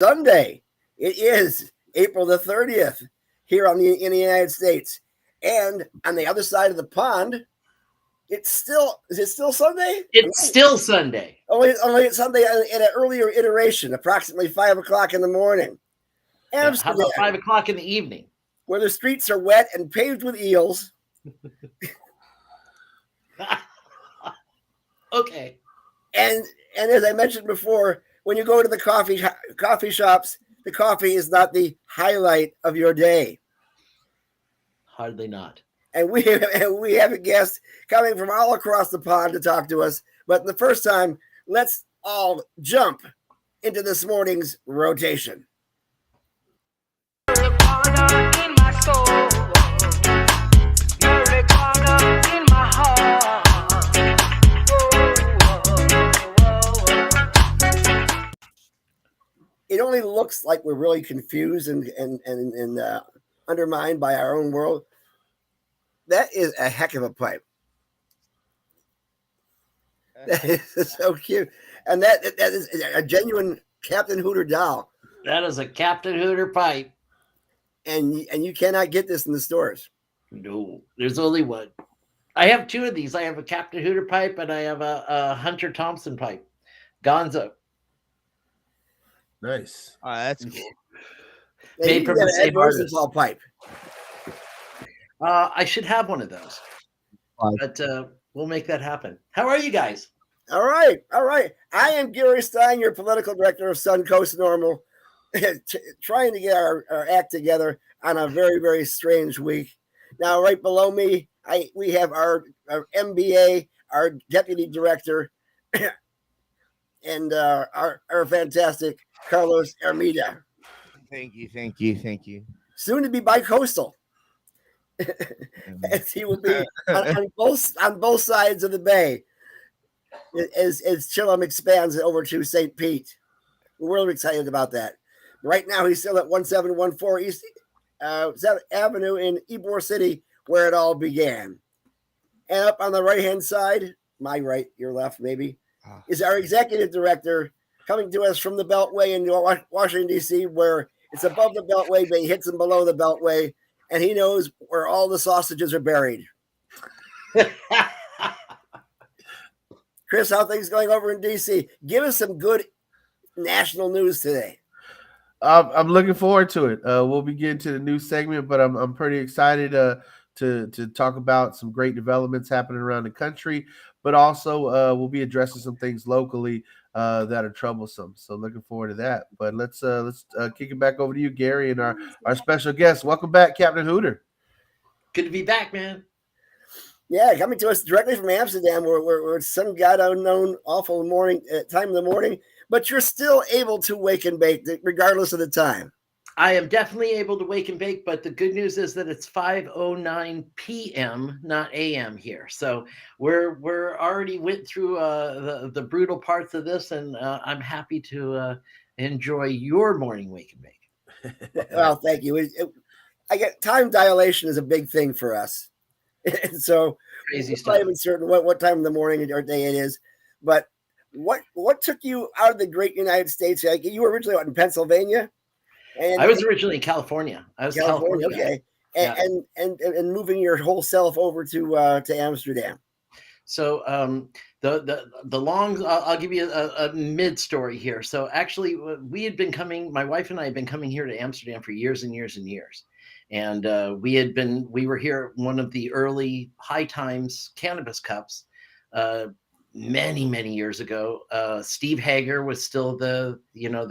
Sunday. It is April the 30th here in the United States. And on the other side of the pond, is it still Sunday? It's still Sunday. Only it's Sunday in an earlier iteration, approximately 5 o'clock in the morning. Yeah, how Amsterdam, about 5 o'clock in the evening? where the streets are wet and paved with eels. Okay. And as I mentioned before, when you go to the coffee shops, the coffee is not the highlight of your day. Hardly not. And we have a guest coming from all across the pond to talk to us. But the first time, let's all jump into this morning's rotation. It only looks like we're really confused and undermined by our own world. That is a heck of a pipe. That is so cute, and that is a genuine Captain Hooter doll. That is a Captain Hooter pipe, and you cannot get this in the stores. No, there's only one. I have two of these. I have a Captain Hooter pipe, and I have a Hunter Thompson pipe. Gonzo. Nice. Oh, that's cool. Made from the same artist. Pipe. I should have one of those, but we'll make that happen. How are you guys? All right. I am Gary Stein, your political director of Suncoast Normal, trying to get our act together on a very, very strange week. Now, right below me, we have our MBA, our deputy director, and our fantastic Carlos Armida. Thank you. Soon to be bi-coastal. As he will be on both sides of the bay as Chillum expands over to St. Pete. We're really excited about that. Right now, he's still at 1714 East 7th Avenue in Ybor City, where it all began. And up on the right-hand side, my right, your left maybe, is our executive director coming to us from the Beltway in Washington, D.C., where it's above the Beltway, but he hits him below the Beltway, and he knows where all the sausages are buried. Chris, how things going over in D.C.? Give us some good national news today. I'm looking forward to it. We'll be getting to the news segment, but I'm pretty excited to talk about some great developments happening around the country, but also we'll be addressing some things locally that are troublesome. So looking forward to that. But let's kick it back over to you, Gary, and our special guest. Welcome back, Captain Hooter. Good to be back, man. Yeah, coming to us directly from Amsterdam, where it's some god unknown awful morning time of the morning, but you're still able to wake and bake regardless of the time. I am definitely able to wake and bake, but the good news is that it's 5:09 p.m., not a.m. here. So we're already went through the brutal parts of this, and I'm happy to enjoy your morning wake and bake. Well, thank you. I get time dilation is a big thing for us, and so crazy I'm stuff. not even certain what time of the morning or day it is, but what took you out of the great United States? Like, you were originally out in Pennsylvania. I was originally in California. I was California. Okay. And moving your whole self over to Amsterdam. So the long, I'll give you a mid story here. So actually, we had been coming. My wife and I had been coming here to Amsterdam for years and years and years, and we were here at one of the early High Times Cannabis Cups. Many years ago. Steve Hager was still the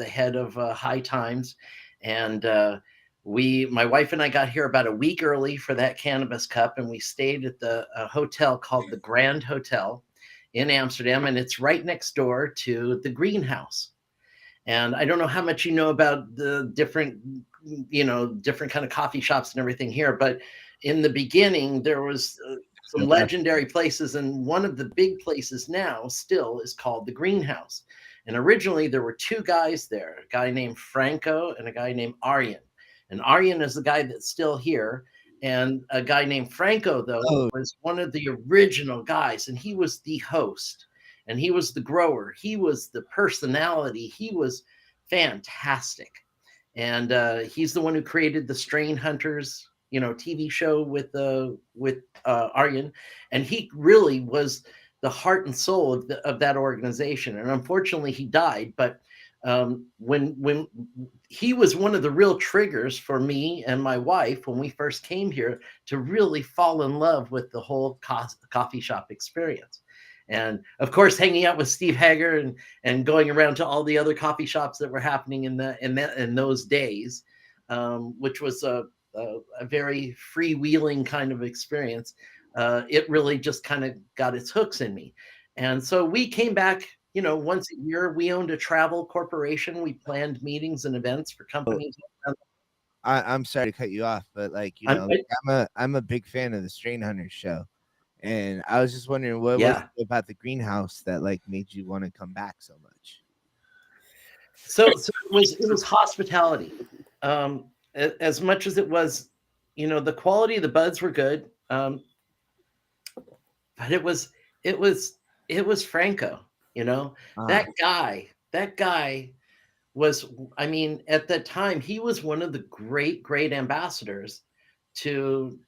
head of High Times, and my wife and I got here about a week early for that Cannabis Cup, and we stayed at the hotel called the Grand Hotel in Amsterdam, and it's right next door to the Greenhouse. And I don't know how much you know about the different kind of coffee shops and everything here, but in the beginning there was some legendary places, and one of the big places now still is called the Greenhouse. And originally there were two guys there, a guy named Franco and a guy named Arjen. And Arjen is the guy that's still here. And a guy named Franco, though, was one of the original guys, and he was the host, and he was the grower. He was the personality. He was fantastic. And he's the one who created the Strain Hunters, TV show with Aryan, and he really was the heart and soul of that organization. And unfortunately, he died. But when he was one of the real triggers for me and my wife when we first came here to really fall in love with the whole coffee shop experience. And of course, hanging out with Steve Hager and going around to all the other coffee shops that were happening in those days, which was a very freewheeling kind of experience. It really just kind of got its hooks in me. And so we came back, once a year. We owned a travel corporation. We planned meetings and events for companies. I'm sorry to cut you off, but I'm a big fan of the Strain Hunters show. And I was just wondering what was it about the greenhouse that made you want to come back so much? So it was hospitality. As much as it was, the quality of the buds were good. But it was Franco, that guy was, at that time, he was one of the great ambassadors to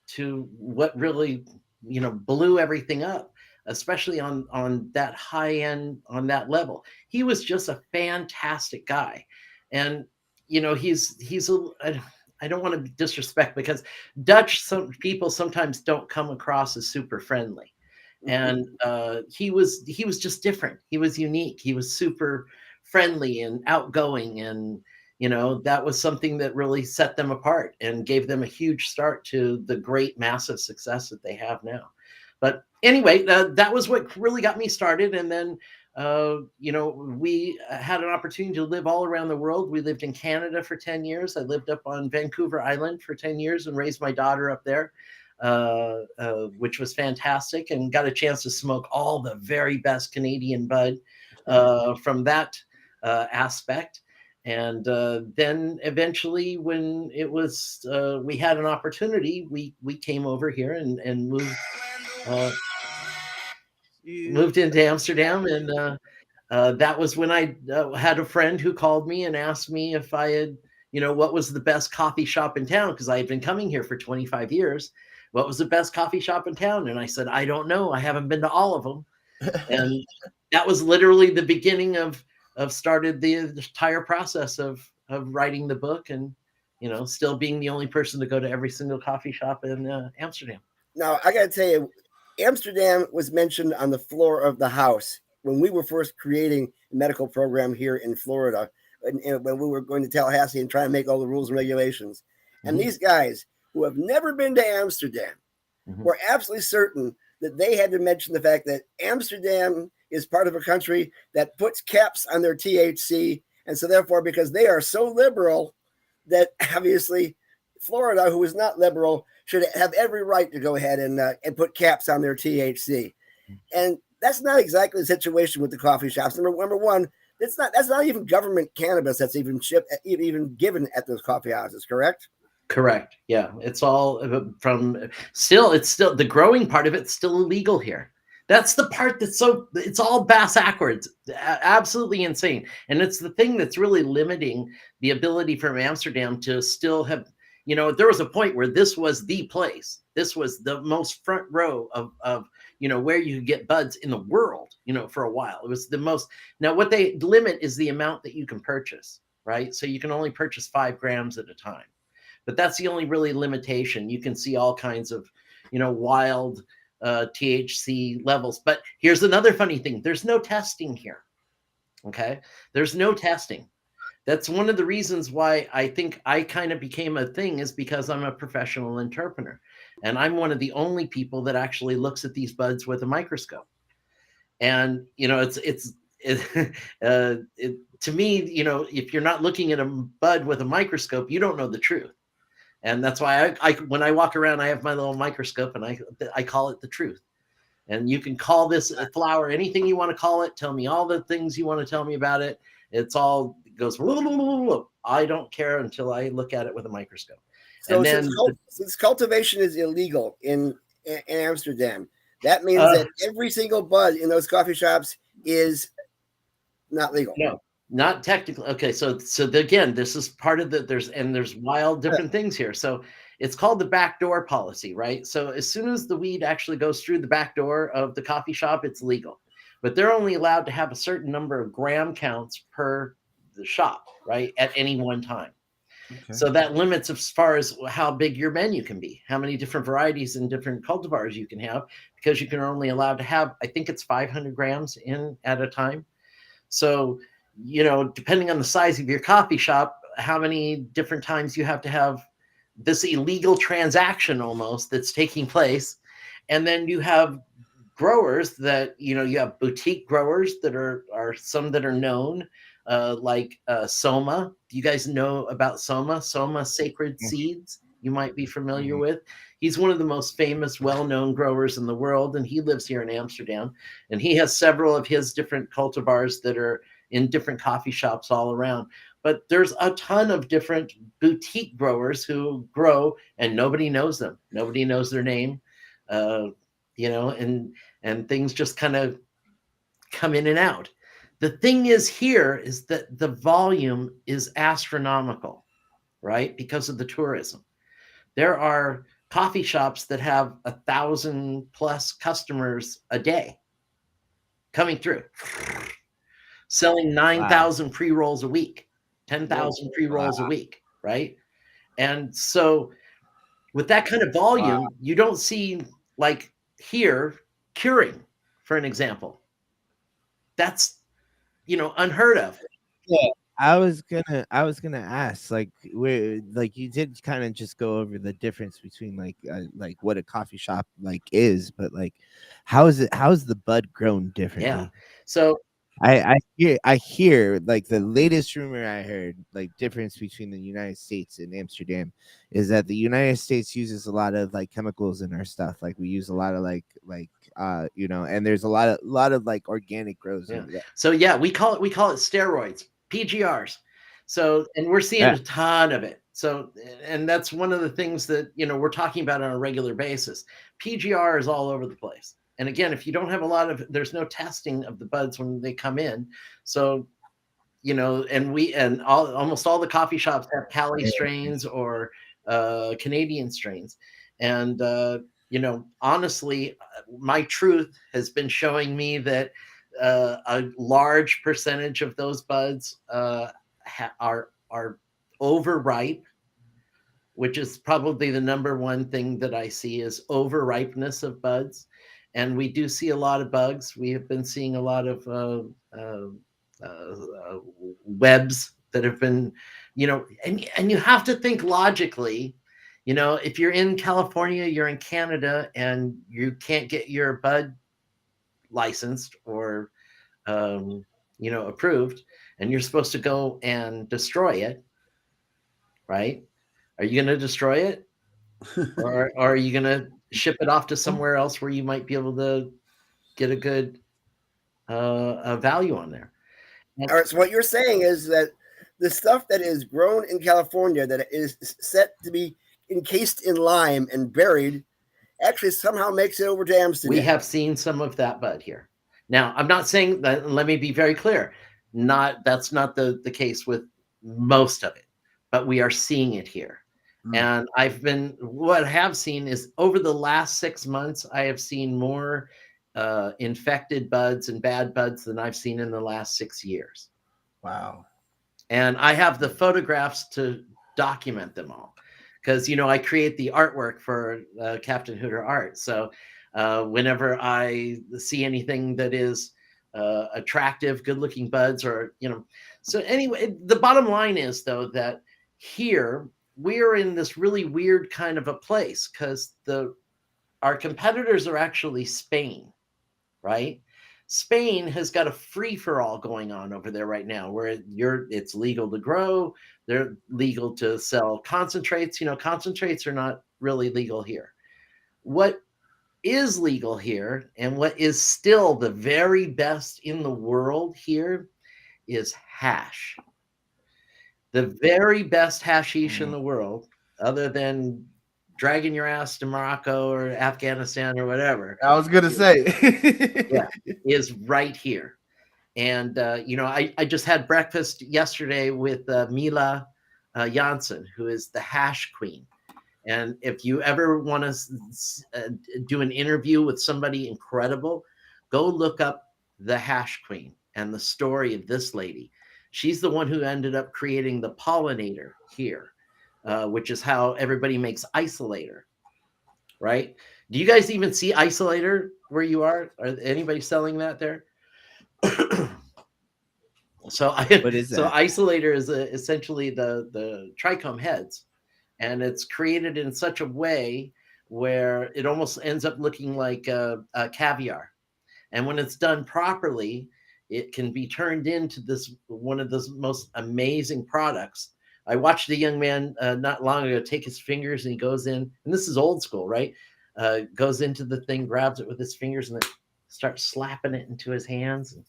what really, blew everything up, especially on that high end, on that level. He was just a fantastic guy. And, I don't want to disrespect, because some people sometimes don't come across as super friendly. And he was just different. He was unique. He was super friendly and outgoing, and that was something that really set them apart and gave them a huge start to the great massive success that they have now. But anyway, that was what really got me started. And then we had an opportunity to live all around the world. We lived in Canada for 10 years. I lived up on Vancouver Island for 10 years and raised my daughter up there, which was fantastic, and got a chance to smoke all the very best Canadian bud from that aspect. And then eventually, when it was, we had an opportunity, we came over here and moved into Amsterdam. And that was when I had a friend who called me and asked me if I had, what was the best coffee shop in town, because I had been coming here for 25 years. What was the best coffee shop in town? And I said, I don't know. I haven't been to all of them. And that was literally the beginning of started the entire process of writing the book, and still being the only person to go to every single coffee shop in Amsterdam. Now, I got to tell you, Amsterdam was mentioned on the floor of the House when we were first creating a medical program here in Florida, and when we were going to Tallahassee and trying to make all the rules and regulations. And these guys who have never been to Amsterdam were absolutely certain that they had to mention the fact that Amsterdam is part of a country that puts caps on their THC. And so therefore, because they are so liberal, that obviously Florida, who is not liberal, should have every right to go ahead and put caps on their THC. And that's not exactly the situation with the coffee shops. Number one, that's not even government cannabis that's even even given at those coffee houses, correct? Correct. Yeah, it's all it's still the growing part of it's still illegal here. That's the part it's all backwards, absolutely insane. And it's the thing that's really limiting the ability from Amsterdam to still have, there was a point where this was the place. This was the most front row of where you could get buds in the world, for a while. It was the most. Now, what they limit is the amount that you can purchase, right? So you can only purchase 5 grams at a time. But that's the only really limitation. You can see all kinds of, wild THC levels. But here's another funny thing. There's no testing here. Okay. There's no testing. That's one of the reasons why I think I kind of became a thing, is because I'm a professional interpreter. And I'm one of the only people that actually looks at these buds with a microscope. And, to me, if you're not looking at a bud with a microscope, you don't know the truth. And that's why I when I walk around, I have my little microscope, and I call it the truth. And you can call this a flower anything you want to call it. Tell me all the things you want to tell me about it. It goes. I don't care until I look at it with a microscope. So and then, since cultivation is illegal in Amsterdam, that means that every single bud in those coffee shops is not legal. Not technically. Okay, again, this is part of the there's wild different things here. So it's called the backdoor policy, right? So as soon as the weed actually goes through the back door of the coffee shop, it's legal. But they're only allowed to have a certain number of gram counts per the shop, right? At any one time. Okay. So that limits as far as how big your menu can be, how many different varieties and different cultivars you can have, because you can only allowed to have, I think it's 500 grams in at a time. So, depending on the size of your coffee shop, how many different times you have to have this illegal transaction almost that's taking place. And then you have growers that, you have boutique growers that are some that are known, like Soma. Do you guys know about Soma? Soma Sacred Seeds, you might be familiar with. He's one of the most famous, well-known growers in the world, and he lives here in Amsterdam. And he has several of his different cultivars that are in different coffee shops all around. But there's a ton of different boutique growers who grow, and nobody knows them. Nobody knows their name, and things just kind of come in and out. The thing is here is that the volume is astronomical, right? Because of the tourism. There are coffee shops that have 1,000+ customers a day coming through, selling 9,000 pre-rolls a week, 10,000 pre-rolls a week, right? And so with that kind of volume, you don't see, like here, curing, for an example. That's, unheard of. Yeah, I was gonna ask, like, where, like, you did kind of just go over the difference between like what a coffee shop like is, but like, how's the bud grown differently? Yeah. So I hear like the latest rumor I heard, like, difference between the United States and Amsterdam is that the United States uses a lot of like chemicals in our stuff. Like we use a lot of and there's a lot of like organic grows over there. So yeah, we call it steroids, PGRs. So, and we're seeing a ton of it. So, and that's one of the things that, we're talking about on a regular basis. PGR is all over the place. And again, if you don't have there's no testing of the buds when they come in. So, and almost all the coffee shops have Cali strains or Canadian strains. And, honestly, my truth has been showing me that a large percentage of those buds are overripe, which is probably the number one thing that I see is overripeness of buds. And we do see a lot of bugs. We have been seeing a lot of webs that have been, and you have to think logically. If you're in California, you're in Canada, and you can't get your bud licensed or approved, and you're supposed to go and destroy it, right? Are you going to destroy it, or are you going to ship it off to somewhere else where you might be able to get a good value on there? All right, so what you're saying is that the stuff that is grown in California that is set to be encased in lime and buried actually somehow makes it over to Amsterdam. We have seen some of that bud here. Now, I'm not saying that, let me be very clear. That's not the case with most of it, but we are seeing it here. And what I have seen is over the last 6 months, I have seen more infected buds and bad buds than I've seen in the last 6 years. Wow. And I have the photographs to document them all. Because, I create the artwork for Captain Hooter Art. So whenever I see anything that is attractive, good-looking buds, or, So anyway, the bottom line is, though, that here we're in this really weird kind of a place because our competitors are actually Spain, right? Spain has got a free-for-all going on over there right now where it's legal to grow. They're legal to sell concentrates. Concentrates are not really legal here. What is legal here and what is still the very best in the world here is hash. The very best hashish in the world, other than dragging your ass to Morocco or Afghanistan or whatever. I was going to say. Yeah, is right here. And I just had breakfast yesterday with Mila Janssen, who is the hash queen. And if you ever want to do an interview with somebody incredible, go look up the hash queen and the story of this lady. She's the one who ended up creating the pollinator here, which is how everybody makes isolator, right? Do you guys even see isolator where you are? Are anybody selling that there? What is that? Isolator is essentially the trichome heads, and it's created in such a way where it almost ends up looking like a caviar. And when it's done properly, it can be turned into this one of the most amazing products. I watched a young man not long ago take his fingers, and he goes in, and this is old school, right? Goes into the thing, grabs it with his fingers, and then starts slapping it into his hands and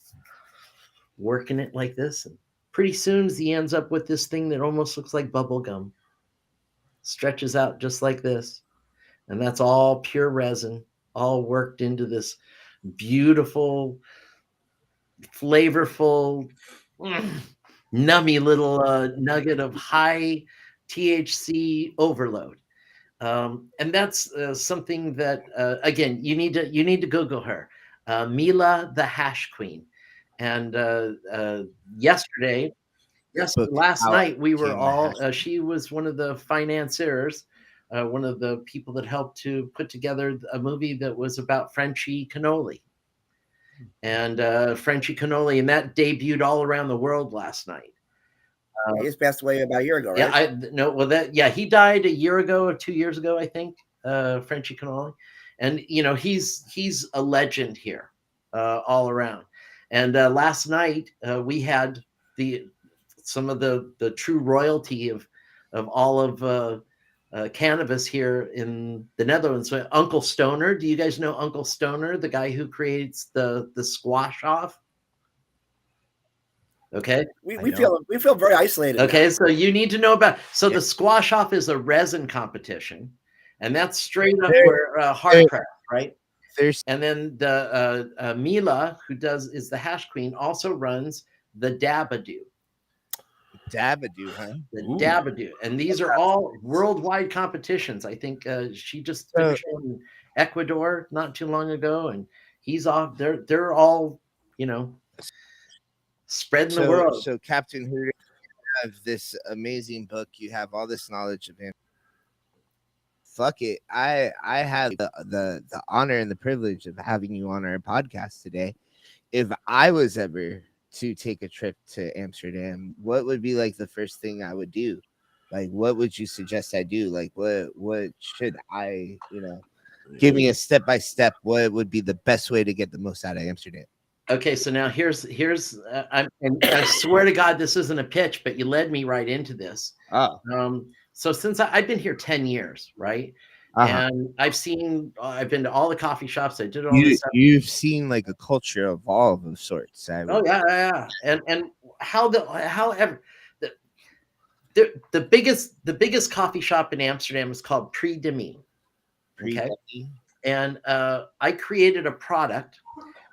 working it like this. And pretty soon he ends up with this thing that almost looks like bubble gum. Stretches out just like this. And that's all pure resin, all worked into this beautiful, flavorful, nummy little nugget of high THC overload. And that's something that again you need to Google her, Mila the Hash Queen. And last night we were all. She was one of the financiers, one of the people that helped to put together a movie that was about Frenchie Cannoli. And Frenchie Cannoli, and that debuted all around the world last night. He just passed away about a year ago, right? He died a year ago or 2 years ago, I think. Frenchie Cannoli, and he's a legend here, all around. And last night we had some of the true royalty of all of cannabis here in the Netherlands. So Uncle Stoner, do you guys know Uncle Stoner, the guy who creates the squash off? Okay. We feel very isolated. Okay, now. so you need to know about. So the squash off is a resin competition, and that's straight up where hard craft, right? And then the Mila, who is the hash queen, also runs the Dabadoo. Dabadoo, huh? The Dabadoo, and these are all worldwide competitions. I think she just finished in Ecuador not too long ago, and he's off. They're all spreading the world. So Captain Hooter, you have this amazing book. You have all this knowledge of him. Fuck it. I have the honor and the privilege of having you on our podcast today. If I was ever to take a trip to Amsterdam, what would be like the first thing I would do? Like, what would you suggest I do? Like, what should I, give me a step by step? What would be the best way to get the most out of Amsterdam? Okay, so now here's I swear to God, this isn't a pitch, but you led me right into this. So since I've been here 10 years, right? And I've been to all the coffee shops. I did all this stuff. You've seen like a culture evolve of sorts. Yeah. And however, the biggest coffee shop in Amsterdam is called Prix Demi. Okay. And I created a product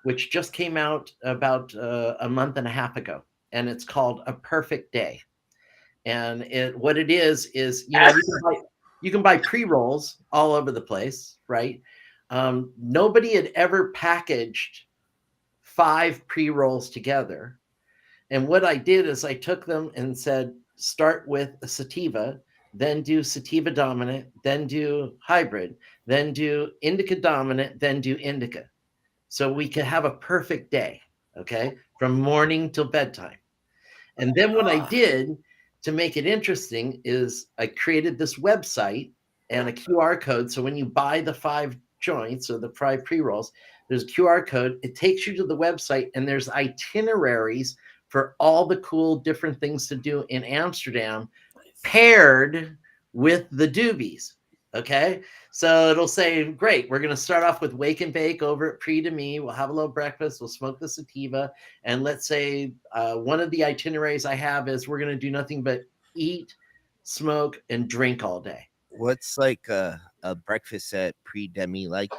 which just came out about a month and a half ago, and it's called A Perfect Day. And what it is you can buy pre-rolls all over the place, right? Nobody had ever packaged 5 pre-rolls together. And what I did is I took them and said, start with a sativa, then do sativa dominant, then do hybrid, then do indica dominant, then do indica. So we can have a perfect day, okay, from morning till bedtime. And then what I did to make it interesting is I created this website and a QR code. So when you buy the 5 joints or the 5 pre-rolls, there's a QR code. It takes you to the website, and there's itineraries for all the cool different things to do in Amsterdam paired with the doobies. Okay, so it'll say, great, we're going to start off with Wake and Bake over at Prix Demi. We'll have a little breakfast. We'll smoke the sativa. And let's say one of the itineraries I have is we're going to do nothing but eat, smoke, and drink all day. What's like a breakfast at Prix Demi like?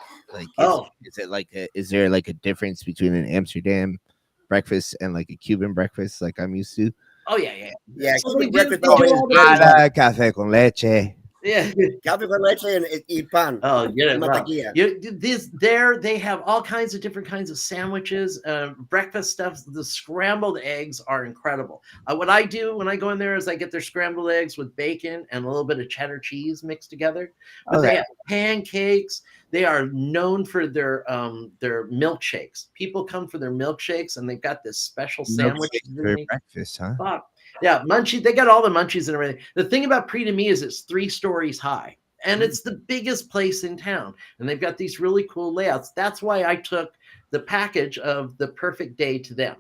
Is there like a difference between an Amsterdam breakfast and like a Cuban breakfast like I'm used to. Oh yeah. Yeah, So Cuban breakfast they do always all the Nada, café con leche. yeah. Café con leche y pan. Oh, get it well. Mantequilla. They have all kinds of different kinds of sandwiches, breakfast stuff. The scrambled eggs are incredible. What I do when I go in there is I get their scrambled eggs with bacon and a little bit of cheddar cheese mixed together. But they have pancakes. They are known for their milkshakes. People come for their milkshakes, and they've got this special sandwich for breakfast, huh? Wow. Yeah, munchie. They got all the munchies and everything. The thing about Prix de Mi is it's 3 stories high, and it's the biggest place in town. And they've got these really cool layouts. That's why I took the package of the perfect day to them,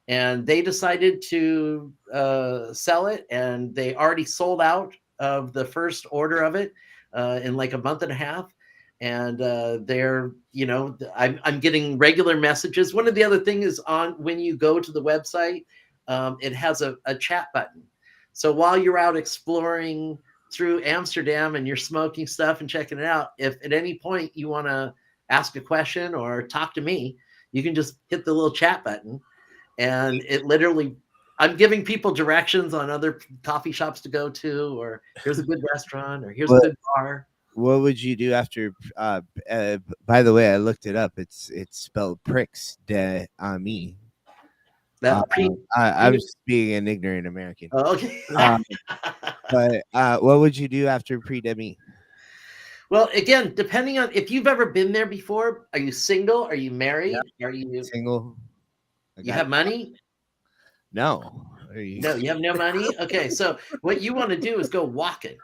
and they decided to sell it, and they already sold out of the first order of it in like a month and a half. And they're, I'm getting regular messages. One of the other things is on when you go to the website. It has a chat button. So while you're out exploring through Amsterdam and you're smoking stuff and checking it out, if at any point you want to ask a question or talk to me, you can just hit the little chat button. And it literally, I'm giving people directions on other coffee shops to go to, or here's a good restaurant, or here's a good bar. What would you do after? By the way, I looked it up. It's spelled pricks de ami. I'm just being an ignorant American. Oh, okay. But what would you do after Prix de Mi? Well, again, depending on if you've ever been there before, are you single? Are you married? Yeah. Are you single? You have money? No. No, you have no money? Okay, so what you want to do is go walking.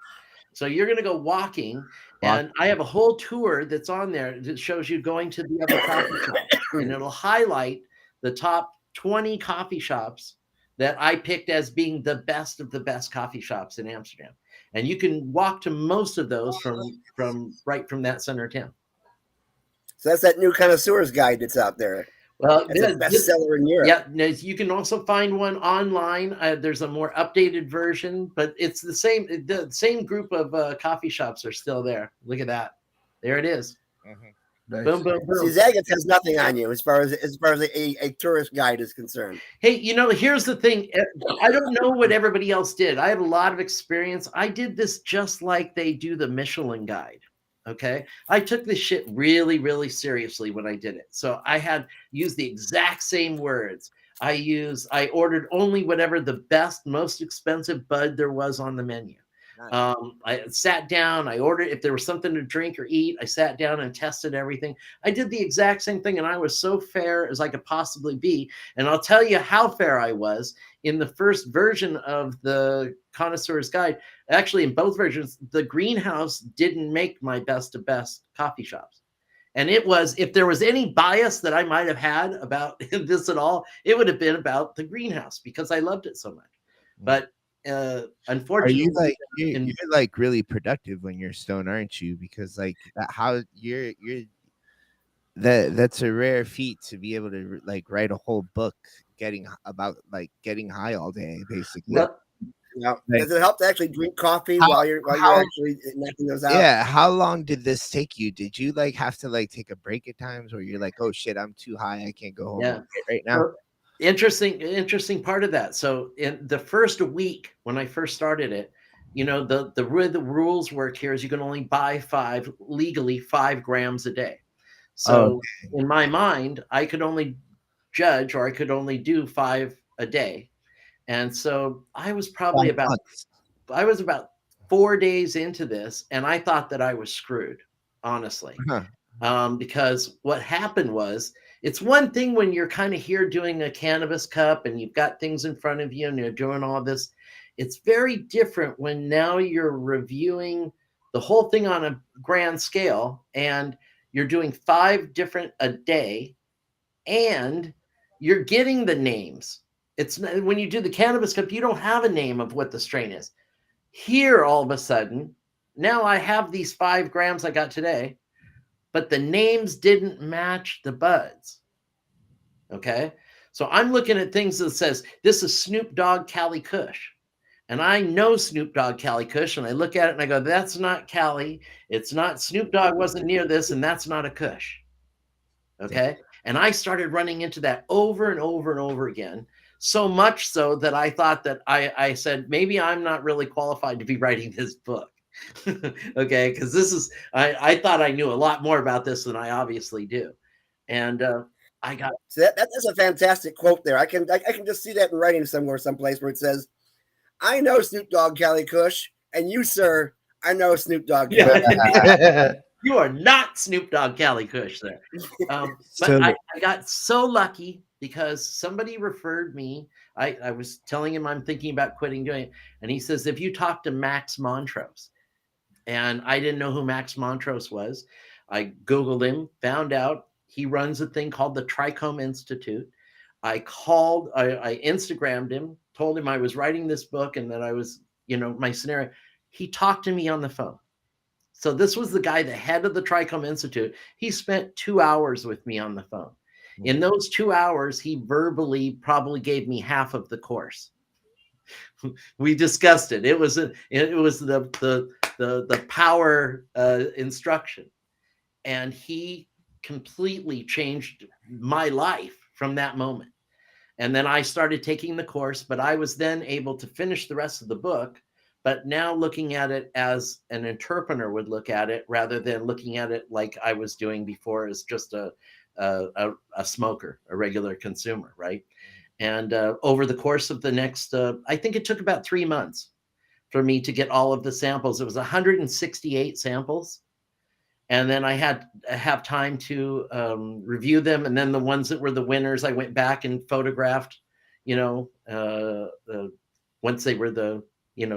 So you're going to go walking, and I have a whole tour that's on there that shows you going to the other coffee shops, and it'll highlight the top 20 coffee shops that I picked as being the best of the best coffee shops in Amsterdam. And you can walk to most of those from that center of town. So that's that new connoisseur's guide that's out there. Well, it's a bestseller in Europe. Yeah, you can also find one online. There's a more updated version, but it's the same. The same group of coffee shops are still there. Look at that. There it is. Mm-hmm. Nice. Boom, boom, boom. See, Zagat's has nothing on you as far as a tourist guide is concerned. Hey, here's the thing. I don't know what everybody else did. I have a lot of experience. I did this just like they do the Michelin guide. Okay. I took this shit really, really seriously when I did it. So I had used the exact same words. I ordered only whatever the best, most expensive bud there was on the menu. Nice. I sat down, I ordered, if there was something to drink or eat, I sat down and tested everything. I did the exact same thing, and I was so fair as I could possibly be. And I'll tell you how fair I was in the first version of the Connoisseur's Guide. Actually, in both versions, the greenhouse didn't make my best of best coffee shops. And it was, if there was any bias that I might have had about this at all, it would have been about the greenhouse because I loved it so much. But unfortunately, are you you're like really productive when you're stoned, aren't you? Because like how you're that's a rare feat to be able to like write a whole book getting high all day, basically. Yep. Now, does it help to actually drink coffee while you're actually knocking those out? Yeah. How long did this take you? Did you like have to like take a break at times where you're like, oh shit, I'm too high, I can't go home right now? Interesting part of that. So in the first week when I first started it, the way the rules work here is you can only buy 5 grams a day. So in my mind, I could only judge, or I could only do 5 a day. And so I was probably about 4 days into this, and I thought that I was screwed, honestly. Because what happened was, it's one thing when you're kind of here doing a cannabis cup and you've got things in front of you and you're doing all this. It's very different when now you're reviewing the whole thing on a grand scale and you're doing 5 different a day and you're getting the names. It's when you do the cannabis cup, you don't have a name of what the strain is. Here, all of a sudden, now I have these 5 grams I got today, but the names didn't match the buds. Okay. So I'm looking at things that says, this is Snoop Dogg Cali Kush. And I know Snoop Dogg Cali Kush. And I look at it and I go, that's not Cali. It's not, Snoop Dogg wasn't near this. And that's not a Kush. Okay. And I started running into that over and over and over again. So much so that I thought that I said, maybe I'm not really qualified to be writing this book. Okay, because I thought I knew a lot more about this than I obviously do. And I got so that's a fantastic quote there. I can just see that in writing somewhere, someplace where it says, "I know Snoop Dogg Cali Kush, and you, sir, I know Snoop Dogg Cali." Yeah. You are not Snoop Dogg Cali Kush there. But I got so lucky because somebody referred me. I was telling him I'm thinking about quitting doing it. And he says, if you talk to Max Montrose, and I didn't know who Max Montrose was. I Googled him, found out he runs a thing called the Trichome Institute. I Instagrammed him, told him I was writing this book and that I was, my scenario. He talked to me on the phone. So this was the guy, the head of the Trichome Institute. He spent 2 hours with me on the phone. In those 2 hours, he verbally probably gave me half of the course. We discussed it. It was the power instruction, and he completely changed my life from that moment. And then I started taking the course, but I was then able to finish the rest of the book. But now looking at it as an interpreter would look at it, rather than looking at it like I was doing before as just a smoker, a regular consumer, right? And over the course of the next, I think it took about 3 months for me to get all of the samples. It was 168 samples. And then I had to have time to review them. And then the ones that were the winners, I went back and photographed, once they were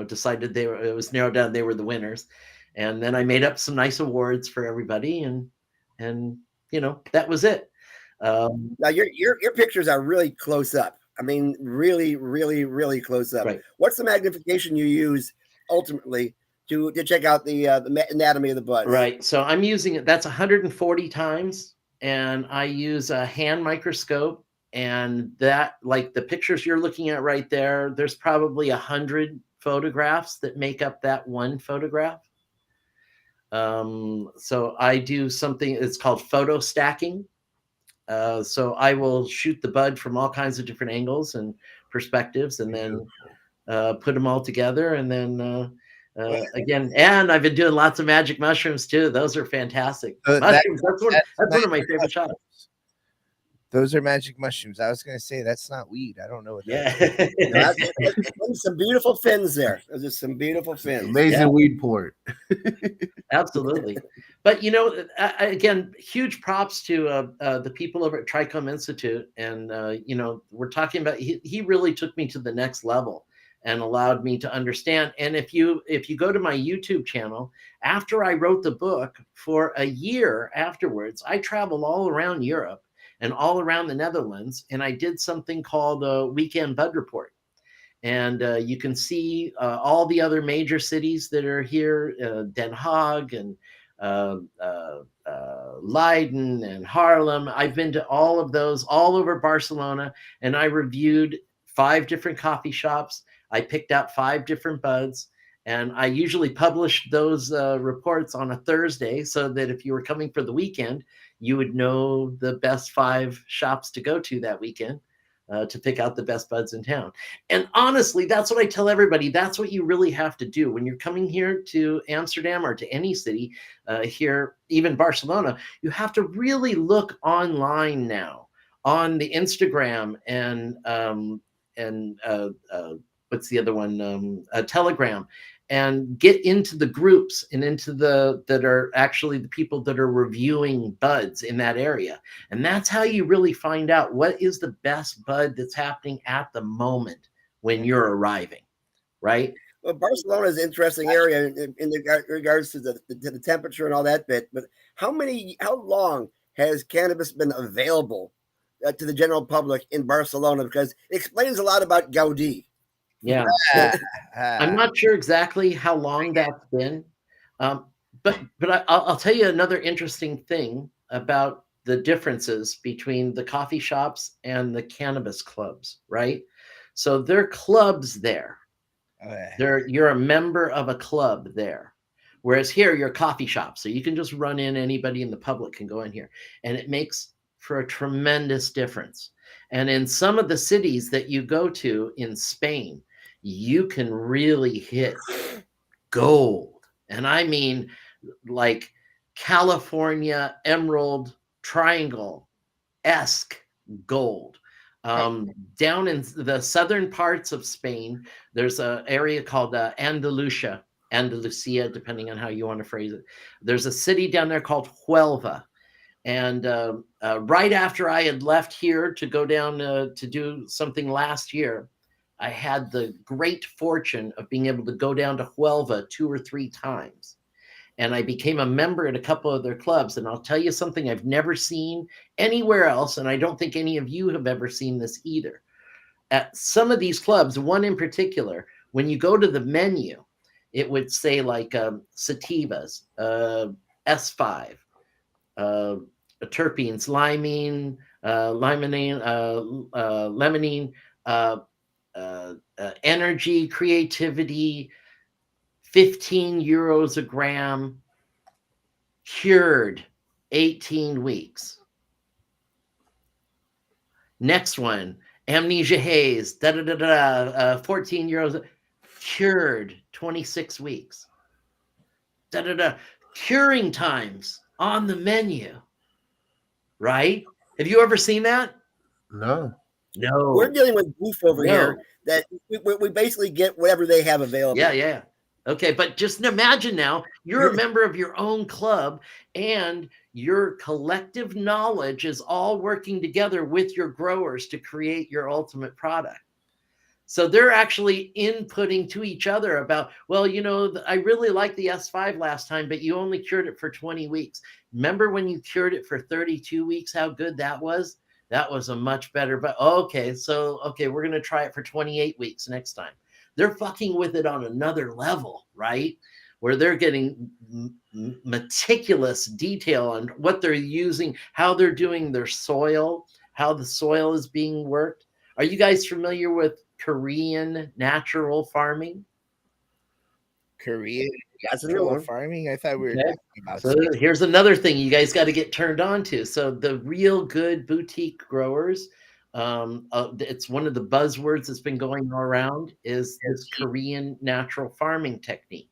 decided it was narrowed down, they were the winners. And then I made up some nice awards for everybody. And that was it. Now your pictures are really close up. I mean, really, really, really close up. Right. What's the magnification you use ultimately to check out the anatomy of the buds? Right. So I'm using it. That's 140 times, and I use a hand microscope. And that, like the pictures you're looking at right there, there's probably 100 photographs that make up that one photograph. So I do something. It's called photo stacking. So I will shoot the bud from all kinds of different angles and perspectives, and then put them all together. And then again, and I've been doing lots of magic mushrooms too. Those are fantastic. Mushrooms, that's one of my favorite shots. Those are magic mushrooms. I was going to say that's not weed. I don't know what that is. Some beautiful fins there. Those are some beautiful fins. Amazing weed port. Absolutely. But, again, huge props to the people over at Trichome Institute. And, we're talking about, he really took me to the next level and allowed me to understand. And if you go to my YouTube channel, after I wrote the book, for a year afterwards, I traveled all around Europe and all around the Netherlands, and I did something called a weekend bud report. And you can see all the other major cities that are here, Den Haag and Leiden and Haarlem. I've been to all of those, all over Barcelona, and I reviewed 5 different coffee shops. I picked out 5 different buds, and I usually publish those reports on a Thursday so that if you were coming for the weekend, you would know the best 5 shops to go to that weekend to pick out the best buds in town. And honestly, that's what I tell everybody. That's what you really have to do when you're coming here to Amsterdam or to any city here, even Barcelona. You have to really look online now on the Instagram and what's the other one? Telegram, and get into the groups and into that are actually the people that are reviewing buds in that area. And that's how you really find out what is the best bud that's happening at the moment when you're arriving, right? Well, Barcelona is an interesting area in regards to the temperature and all that bit. But how long has cannabis been available to the general public in Barcelona? Because it explains a lot about Gaudi. Yeah. I'm not sure exactly how long that's been. But I'll tell you another interesting thing about the differences between the coffee shops and the cannabis clubs, right? So there are clubs there. You're a member of a club there. Whereas here, you're a coffee shop. So you can just run in, anybody in the public can go in here. And it makes for a tremendous difference. And in some of the cities that you go to in Spain, you can really hit gold. And I mean like California Emerald Triangle-esque gold. Down in the southern parts of Spain, there's an area called Andalusia, depending on how you want to phrase it. There's a city down there called Huelva. And right after I had left here to go down to do something last year, I had the great fortune of being able to go down to Huelva 2 or 3 times. And I became a member at a couple of their clubs. And I'll tell you something I've never seen anywhere else, and I don't think any of you have ever seen this either. At some of these clubs, one in particular, when you go to the menu, it would say like sativas, S5, terpenes, limonene, limonene, energy, creativity, 15 euros a gram, cured 18 weeks. Next one, amnesia haze, 14 euros, cured 26 weeks. Curing times on the menu, right? Have you ever seen that? No. We're dealing with beef over here that we basically get whatever they have available. Yeah. Okay, but just imagine now you're a member of your own club and your collective knowledge is all working together with your growers to create your ultimate product. So they're actually inputting to each other about, well, you know, I really liked the S5 last time, but you only cured it for 20 weeks. Remember when you cured it for 32 weeks, how good that was? That was a much better, but okay, we're going to try it for 28 weeks next time. They're fucking with it on another level, right? Where they're getting meticulous detail on what they're using, how they're doing their soil, how the soil is being worked. Are you guys familiar with Korean natural farming? Korean That's a new one. farming? I thought we were talking about. So here's another thing you guys got to get turned on to. So the real good boutique growers, it's one of the buzzwords that's been going around is this Korean natural farming technique.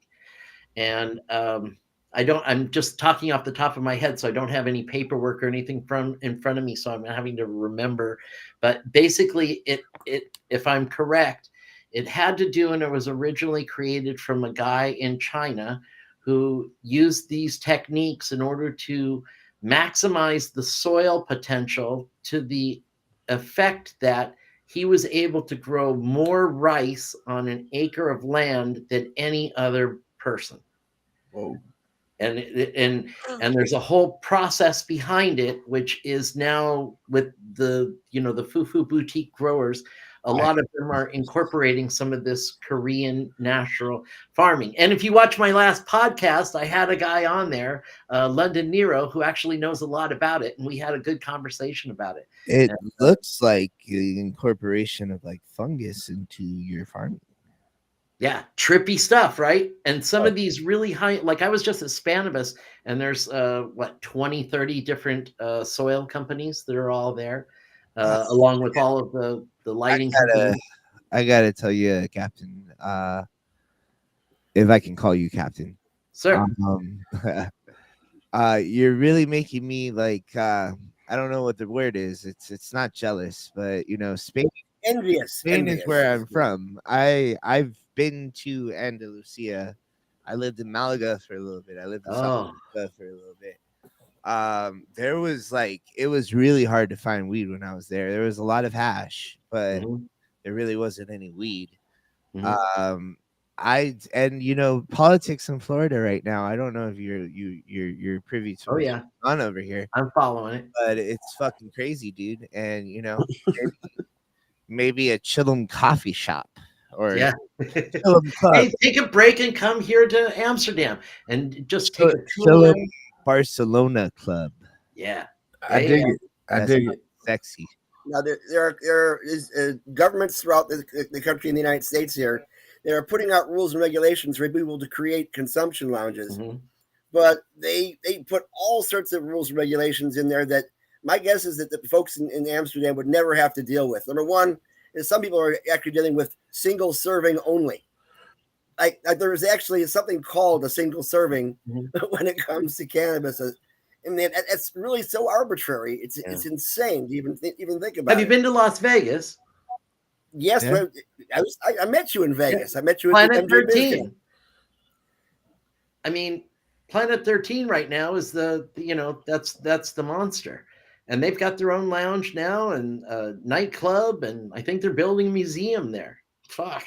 And I'm just talking off the top of my head, so I don't have any paperwork or anything in front of me, so I'm having to remember. But basically, if I'm correct, it had to do, and it was originally created from a guy in China who used these techniques in order to maximize the soil potential to the effect that he was able to grow more rice on an acre of land than any other person. Whoa. And there's a whole process behind it, which is now with the Fufu boutique growers, a lot of them are incorporating some of this Korean natural farming. And if you watch my last podcast, I had a guy on there, London Nero, who actually knows a lot about it, and we had a good conversation about it. It looks like the incorporation of like fungus into your farming. Yeah, trippy stuff, right? And some of these really high, like I was just at Spanibus, and there's 20, 30 different soil companies that are all there, along with all of the lighting companies. I gotta tell you, Captain, if I can call you Captain. Sir. You're really making me like I don't know what the word is. It's not jealous, but Spain. Envious. Spain is where I'm from. I've been to Andalusia. I lived in Malaga for a little bit. I lived in South Africa for a little bit. It was really hard to find weed when I was there. There was a lot of hash, but there really wasn't any weed. Politics in Florida right now. I don't know if you're privy to what's going on over here. I'm following it, but it's fucking crazy, dude. And maybe a Chillum coffee shop or Chillum club. Hey, take a break and come here to Amsterdam and just take a Chillum Barcelona club. Yeah, I dig it. I dig it. Sexy. Now there is governments throughout the country in the United States here. They are putting out rules and regulations for people to create consumption lounges, but they put all sorts of rules and regulations in there that my guess is that the folks in Amsterdam would never have to deal with. Number one is some people are actually dealing with single serving only. Like there's actually something called a single serving when it comes to cannabis. I mean, it's really so arbitrary. It's insane to even think about. Have you been to Las Vegas? Yes, Yeah. I met you in Vegas. I met you at Planet the MJ 13. Biz. I mean, Planet 13 right now is that's the monster. And they've got their own lounge now and a nightclub, and I think they're building a museum there. Fuck.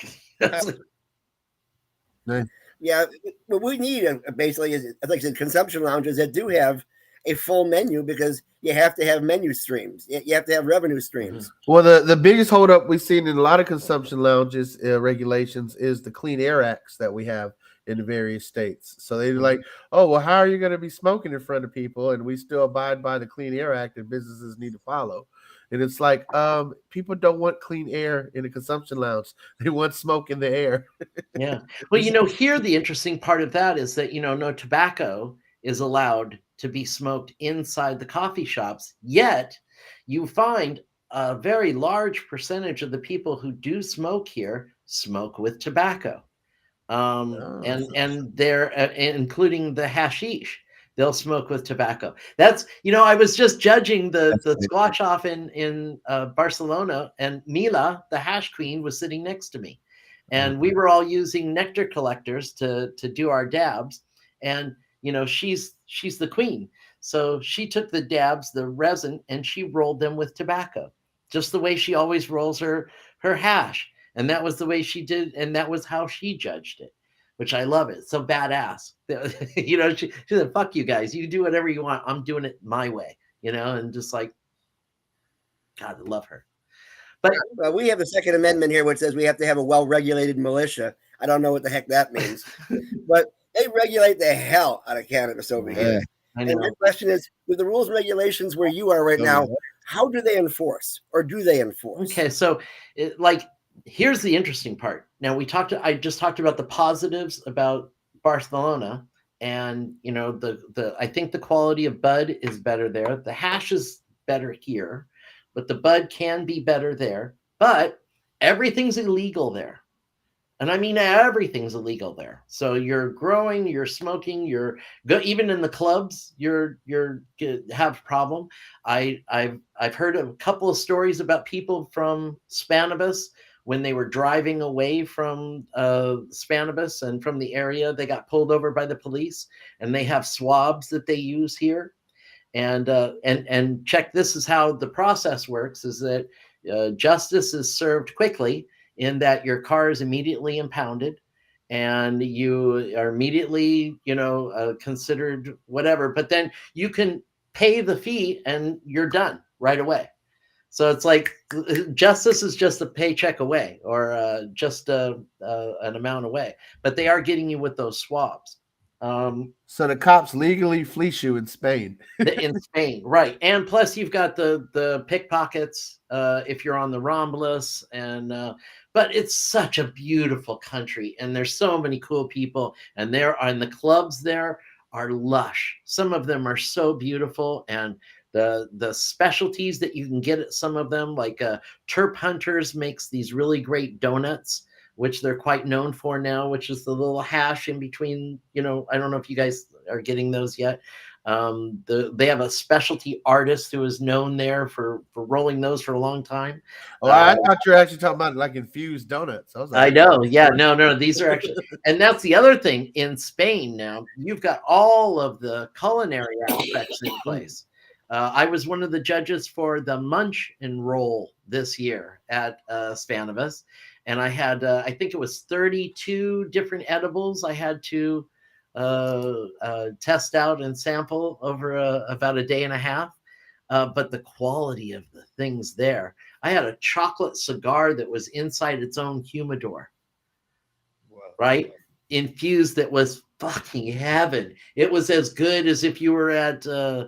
Yeah, what we need basically is, like I said, consumption lounges that do have a full menu, because you have to have menu streams. You have to have revenue streams. Well, the biggest holdup we've seen in a lot of consumption lounges regulations is the Clean Air Acts that we have in the various states. So they're like, oh, well, how are you going to be smoking in front of people? And we still abide by the Clean Air Act that businesses need to follow. And it's like, people don't want clean air in a consumption lounge. They want smoke in the air. Yeah. Well, here the interesting part of that is that, no tobacco is allowed to be smoked inside the coffee shops. Yet you find a very large percentage of the people who do smoke here smoke with tobacco. And they're including the hashish. They'll smoke with tobacco. That's, I was just judging the squash off in Barcelona, and Mila, the hash queen, was sitting next to me. And we were all using nectar collectors to do our dabs. And, she's the queen. So she took the dabs, the resin, and she rolled them with tobacco, just the way she always rolls her hash. And that was the way she did. And that was how she judged it, which I love it. So badass. She said, fuck you guys. You do whatever you want. I'm doing it my way, and just like, God, I love her. But we have the Second Amendment here, which says we have to have a well-regulated militia. I don't know what the heck that means, but they regulate the hell out of cannabis over here. I know. And my question is, with the rules and regulations where you are right now, how do they enforce, or do they enforce? Okay, so here's the interesting part. Now I just talked about the positives about Barcelona, and I think the quality of bud is better there. The hash is better here, but the bud can be better there. But everything's illegal there. And I mean, everything's illegal there. So you're growing, you're smoking, even in the clubs, you're have a problem. I've heard a couple of stories about people from Spanibus when they were driving away from Spanibus and from the area. They got pulled over by the police, and they have swabs that they use here. And check, this is how the process works: is that justice is served quickly, in that your car is immediately impounded, and you are immediately, considered whatever, but then you can pay the fee and you're done right away. So it's like justice is just a paycheck away, or just an amount away, but they are getting you with those swabs. So the cops legally fleece you in Spain. In Spain, right? And plus, you've got the pickpockets if you're on the Ramblas, and but it's such a beautiful country, and there's so many cool people, and the clubs there are lush. Some of them are so beautiful, and the specialties that you can get at some of them, like Terp Hunters makes these really great donuts, which they're quite known for now, which is the little hash in between. I don't know if you guys are getting those yet. They have a specialty artist who is known there for rolling those for a long time. I thought you were actually talking about like infused donuts. I know. Yeah, no, these are actually, and that's the other thing in Spain now. You've got all of the culinary aspects in place. I was one of the judges for the Munch and Roll this year at Spanibus, and I had, I think it was 32 different edibles I had to test out and sample over about a day and a half. But the quality of the things there. I had a chocolate cigar that was inside its own humidor. Wow. Right? Infused, that was fucking heaven. It was as good as if you were at La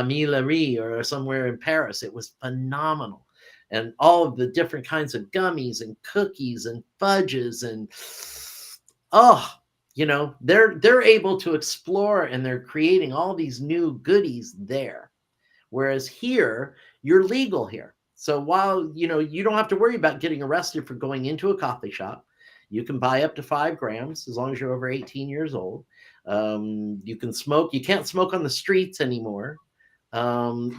Millerie or somewhere in Paris. It was phenomenal. And all of the different kinds of gummies and cookies and fudges, and they're able to explore, and they're creating all these new goodies there. Whereas here, you're legal here. So while, you know, you don't have to worry about getting arrested for going into a coffee shop, you can buy up to 5 grams as long as you're over 18 years old. You can smoke. You can't smoke on the streets anymore.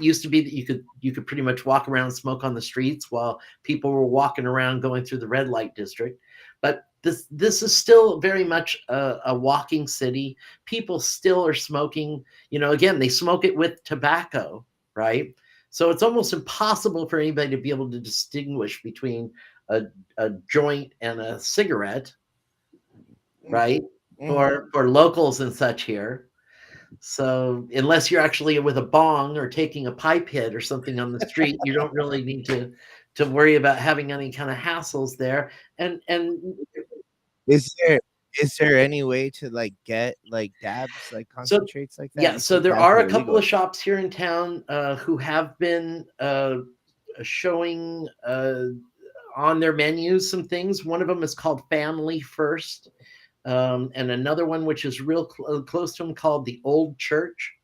Used to be that you could pretty much walk around and smoke on the streets while people were walking around going through the red light district. But this is still very much a walking city. People still are smoking. You know, again, they smoke it with tobacco, right? So it's almost impossible for anybody to be able to distinguish between a joint and a cigarette, right? For locals and such here. So unless you're actually with a bong or taking a pipe hit or something on the street, you don't really need to worry about having any kind of hassles there. And is there any way to like get like dabs, like concentrates like that? Yeah, so there are a couple of shops here in town who have been showing on their menus some things. One of them is called Family First. And another one, which is real close to them, called the Old Church.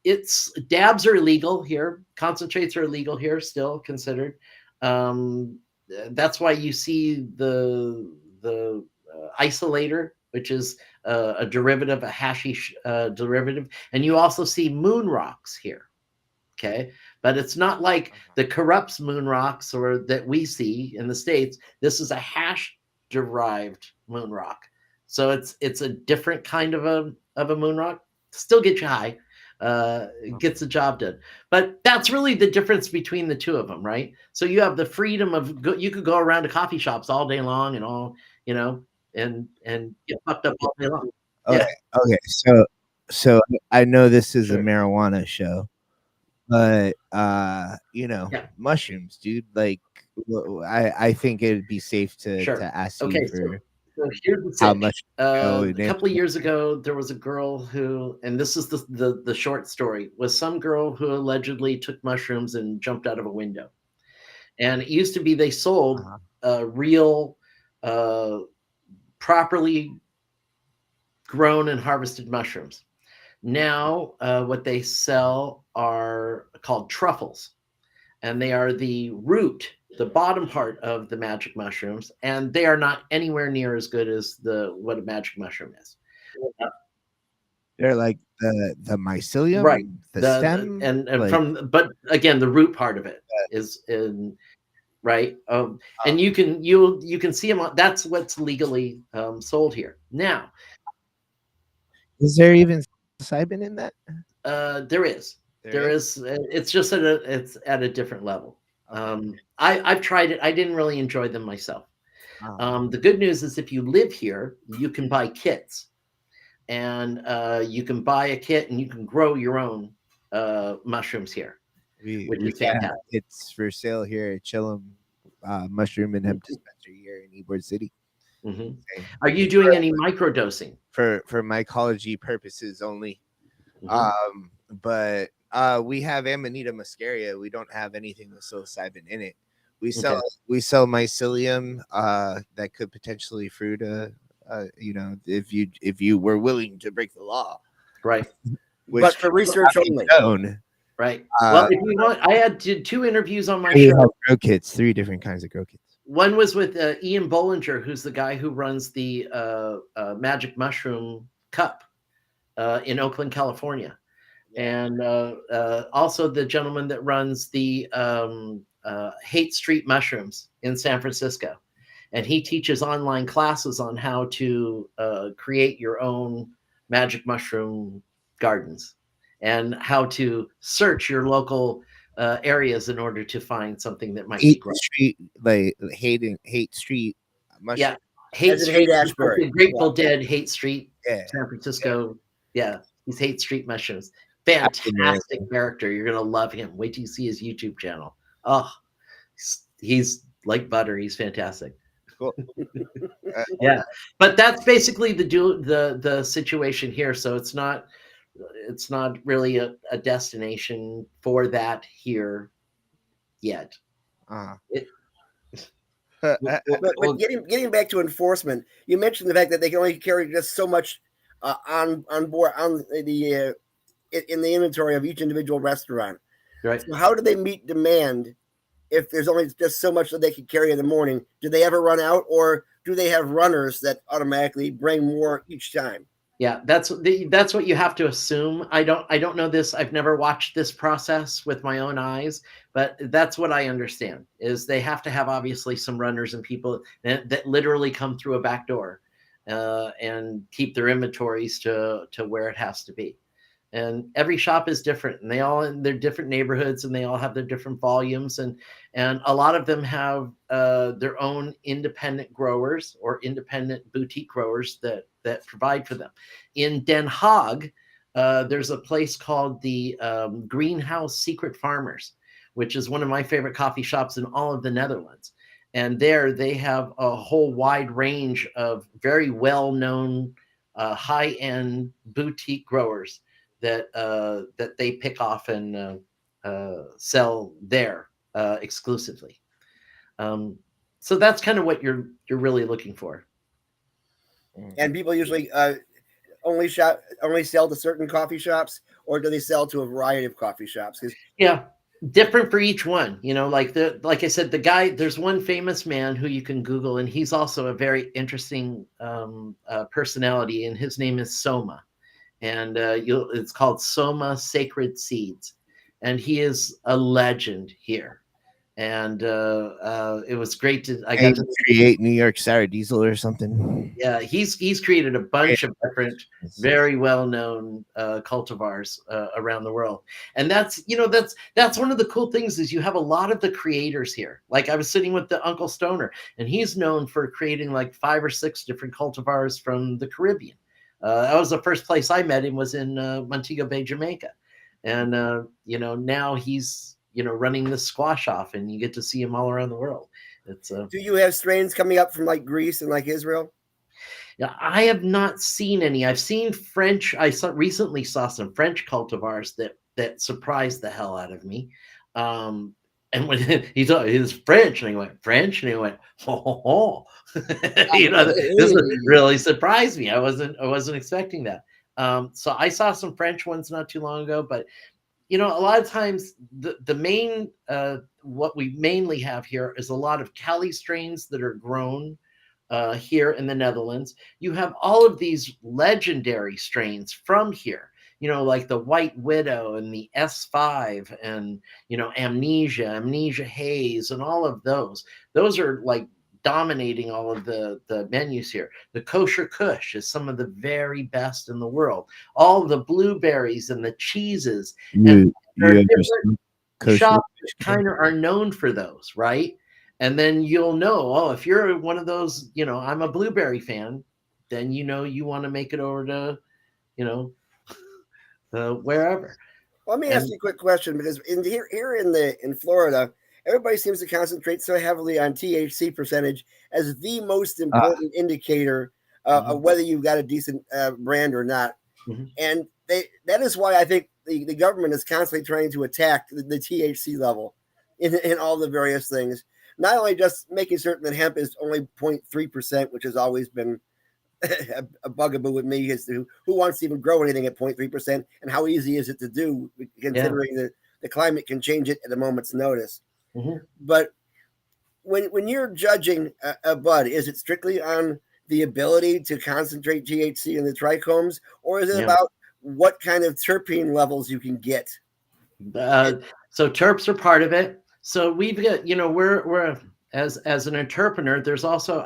It's dabs are illegal here. Concentrates are illegal here, still considered. That's why you see the isolator, which is a derivative, a hashish derivative, and you also see moon rocks here. Okay, but it's not like the corrupts moon rocks or that we see in the States. This is a hash derived moon rock. So it's a different kind of a moon rock. Still get you high, gets the job done. But that's really the difference between the two of them, right? So you have the freedom of you could go around to coffee shops all day long and all, you know, and get fucked up all day long. Okay, yeah. Okay. So I know this is a marijuana show, but you know, mushrooms, dude. Like, I think it'd be safe to ask you for. So here's the how much a couple of years ago there was a girl who, and this is the short story, was some girl who allegedly took mushrooms and jumped out of a window. And it used to be they sold real properly grown and harvested mushrooms. Now what they sell are called truffles, and they are the root, the bottom part of the magic mushrooms, and they are not anywhere near as good as what a magic mushroom is. They're like the mycelium, right? The stem, and like, but again, the root part of it is in right. And you can see them. That's what's legally sold here now. Is there even psilocybin in that? There is. There is. It's just it's at a different level. I've tried it. I didn't really enjoy them myself. The good news is if you live here, you can buy kits, and you can buy a kit and you can grow your own mushrooms here, which is fantastic. It's for sale here at Chillum Mushroom and Hemp Dispensary here in Ybor City. Mm-hmm. Are you doing any microdosing? For mycology purposes only. Mm-hmm. But we have Amanita muscaria. We don't have anything with psilocybin in it. We sell mycelium that could potentially fruit you know, if you were willing to break the law, right? But for research only. Right. Well, if you want, I had 2 interviews on my show. Grow kits, 3 different kinds of grow kits. One was with Ian Bollinger, who's the guy who runs the Magic Mushroom Cup in Oakland, California. And also the gentleman that runs the Hate Street Mushrooms in San Francisco. And he teaches online classes on how to create your own magic mushroom gardens and how to search your local areas in order to find something that might be grown. Street, like Hate Street mushroom. Yeah, Hate Street. The Grateful Dead, Hate Street, San Francisco. Yeah, he's Hate Street Mushrooms. Fantastic character. You're gonna love him. Wait till you see his YouTube channel. Oh, he's like butter. He's fantastic. Cool. Yeah, but that's basically the situation here. So it's not really a destination for that here yet. But getting back to enforcement, you mentioned the fact that they can only carry just so much on board on the in the inventory of each individual restaurant. Right. So how do they meet demand if there's only just so much that they can carry in the morning? Do they ever run out, or do they have runners that automatically bring more each time? Yeah, that's what you have to assume. I don't know this. I've never watched this process with my own eyes, but that's what I understand is they have to have obviously some runners and people that literally come through a back door and keep their inventories to where it has to be. And every shop is different, and they all in their different neighborhoods, and they all have their different volumes, and a lot of them have their own independent growers or independent boutique growers that provide for them. In Den Haag, there's a place called the Greenhouse Secret Farmers, which is one of my favorite coffee shops in all of the Netherlands. And there they have a whole wide range of very well-known high-end boutique growers that they pick off and sell there exclusively. So that's kind of what you're really looking for. And people usually only sell to certain coffee shops, or do they sell to a variety of coffee shops? Yeah, different for each one. Like I said, the guy. There's one famous man who you can Google, and he's also a very interesting personality, and his name is Soma. And it's called Soma Sacred Seeds, and he is a legend here. And it was great to got to create New York Sour Diesel or something. Yeah, he's created a bunch of different, very well known cultivars around the world, and that's one of the cool things is you have a lot of the creators here. Like I was sitting with the Uncle Stoner, and he's known for creating like 5 or 6 different cultivars from the Caribbean. That was the first place I met him, was in Montego Bay, Jamaica. And, now he's, running the squash off, and you get to see him all around the world. It's Do you have strains coming up from like Greece and like Israel? Yeah, I have not seen any. I've seen French. Recently saw some French cultivars that surprised the hell out of me. And when he thought he was French, and he went French, and he went, oh. This really surprised me. I wasn't expecting that. So I saw some French ones not too long ago, but a lot of times the main what we mainly have here is a lot of Cali strains that are grown here in the Netherlands. You have all of these legendary strains from here, like the White Widow and the S5 and, Amnesia Haze, and all of those. Those are like dominating all of the menus here. The Kosher Kush is some of the very best in the world. All the blueberries and the cheeses. And different shops kind of are known for those, right? And then you'll know, if you're one of those, I'm a blueberry fan, then you want to make it over to, wherever. Well, let me ask you a quick question, because here in Florida, everybody seems to concentrate so heavily on THC percentage as the most important indicator of whether you've got a decent brand or not. Mm-hmm. And that is why I think the government is constantly trying to attack the THC level in all the various things. Not only just making certain that hemp is only 0.3%, which has always been a bugaboo with me, as to who wants to even grow anything at 0.3%, and how easy is it to do, considering that the climate can change it at a moment's notice. Mm-hmm. But when you're judging a bud, is it strictly on the ability to concentrate THC in the trichomes, or is it about what kind of terpene levels you can get? So terps are part of it. So we've got, we're as an entrepreneur,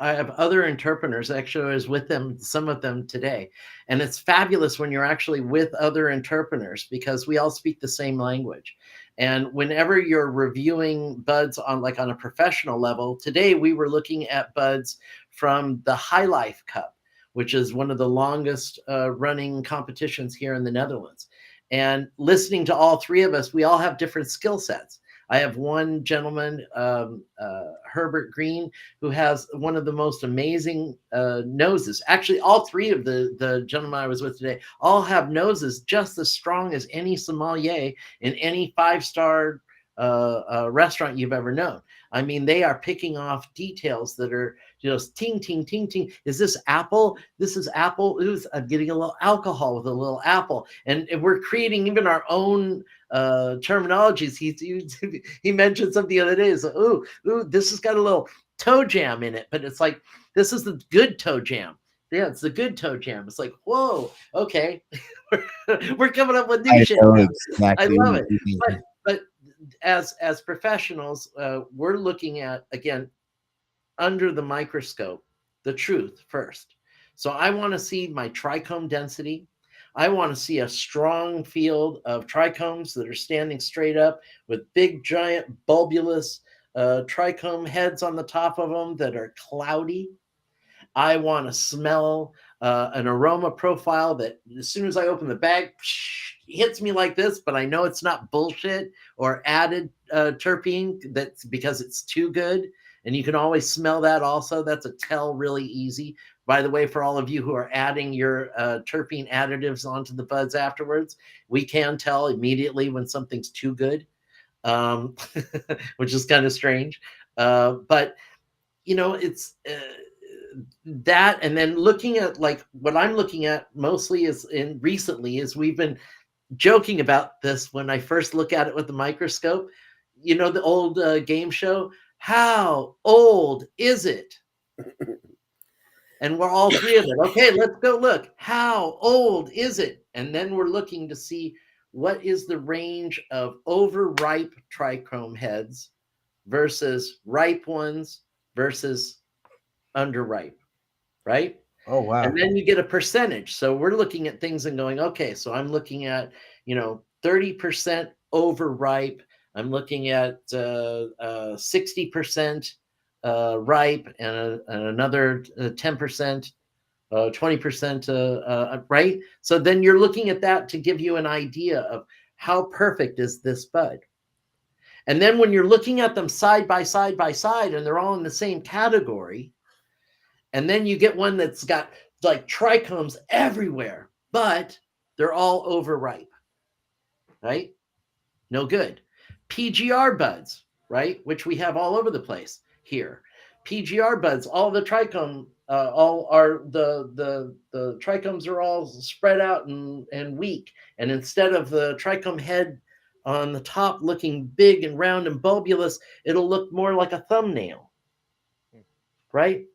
I have other entrepreneurs. Actually, I was with them, some of them today. And it's fabulous when you're actually with other entrepreneurs, because we all speak the same language. And whenever you're reviewing buds on a professional level, today we were looking at buds from the High Life Cup, which is one of the longest running competitions here in the Netherlands. And listening to all 3 of us, we all have different skill sets. I have one gentleman, Herbert Green, who has one of the most amazing noses. Actually, all 3 of the gentlemen I was with today all have noses just as strong as any sommelier in any 5-star restaurant you've ever known. I mean, they are picking off details that are just ting, ting, ting, ting. Is this apple? This is apple. Ooh, I'm getting a little alcohol with a little apple. And we're creating even our own terminologies. He mentioned something the other day. Is ooh, this has got a little toe jam in it, but it's like, this is the good toe jam. Yeah, it's the good toe jam. It's like, whoa, okay. We're coming up with new shit. Exactly. I love it. But as professionals, we're looking at, again, under the microscope, the truth first. So I want to see my trichome density. I want to see a strong field of trichomes that are standing straight up with big, giant, bulbulous trichome heads on the top of them that are cloudy. I want to smell an aroma profile that as soon as I open the bag, hits me like this, but I know it's not bullshit or added terpene. That's because it's too good. And you can always smell that also. That's a tell really easy. By the way, for all of you who are adding your terpene additives onto the buds afterwards, we can tell immediately when something's too good, which is kind of strange. But, it's... that, and then looking at, like, what I'm looking at mostly recently is we've been joking about this when I first look at it with the microscope. The old game show, How Old Is It? And we're all three of them. Okay, let's go look. How old is it? And then we're looking to see what is the range of overripe trichome heads versus ripe ones versus underripe, right? Oh, wow. And then you get a percentage. So we're looking at things and going, okay, so I'm looking at, 30% overripe. I'm looking at 60% ripe and another 10%, 20%, right? So then you're looking at that to give you an idea of how perfect is this bud. And then when you're looking at them side by side by side, and they're all in the same category, and then you get one that's got like trichomes everywhere, but they're all overripe, right? No good. PGR buds, right? Which we have all over the place here. PGR buds, all the trichome, all are the trichomes are all spread out and weak. And instead of the trichome head on the top looking big and round and bulbulous, it'll look more like a thumbnail, right?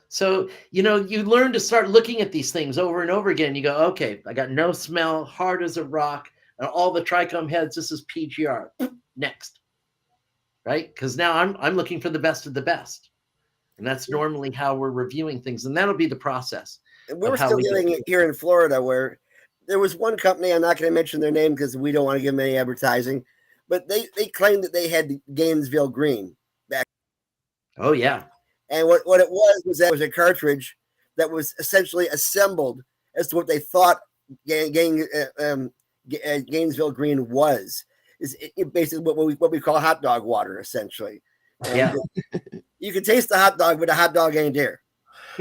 So, you learn to start looking at these things over and over again. You go, okay, I got no smell, hard as a rock, and all the trichome heads, this is PGR. Next, right? Because now I'm looking for the best of the best. And that's normally how we're reviewing things. And that'll be the process. We were still getting it here in Florida, where there was one company, I'm not going to mention their name because we don't want to give them any advertising, but they claimed that they had Gainesville Green back. Oh, yeah. And what it was that was a cartridge that was essentially assembled as to what they thought Gainesville Green was. Is basically what we call hot dog water, essentially. And yeah. You can taste the hot dog, but the hot dog ain't there.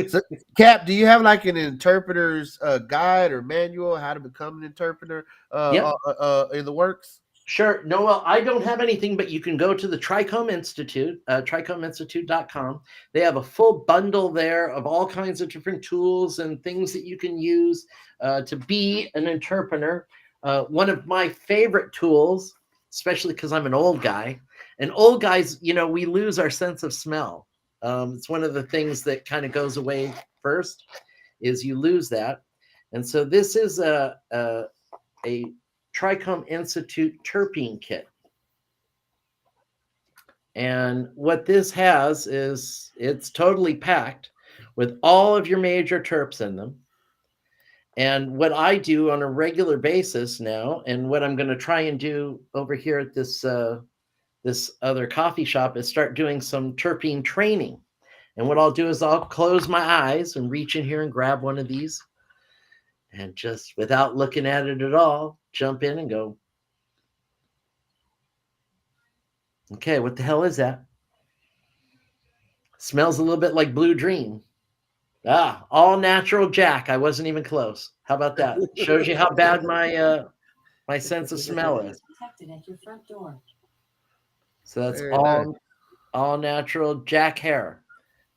So, Cap, do you have like an interpreter's guide or manual how to become an interpreter in the works? Sure. No, well, I don't have anything, but you can go to the Trichome Institute, trichomeinstitute.com. They have a full bundle there of all kinds of different tools and things that you can use to be an interpreter. One of my favorite tools, especially because I'm an old guy, and old guys, we lose our sense of smell. It's one of the things that kind of goes away first, is you lose that. And so this is a Trichome Institute terpene kit. And what this has is it's totally packed with all of your major terps in them. And what I do on a regular basis now, and what I'm going to try and do over here at this other coffee shop, is start doing some terpene training. And what I'll do is I'll close my eyes and reach in here and grab one of these, and just without looking at it at all, jump in and go, okay, what the hell is that? Smells a little bit like Blue Dream. All natural Jack. I wasn't even close. How about that? Shows you how bad my sense of smell is. At your front door. So that's all natural Jack hair.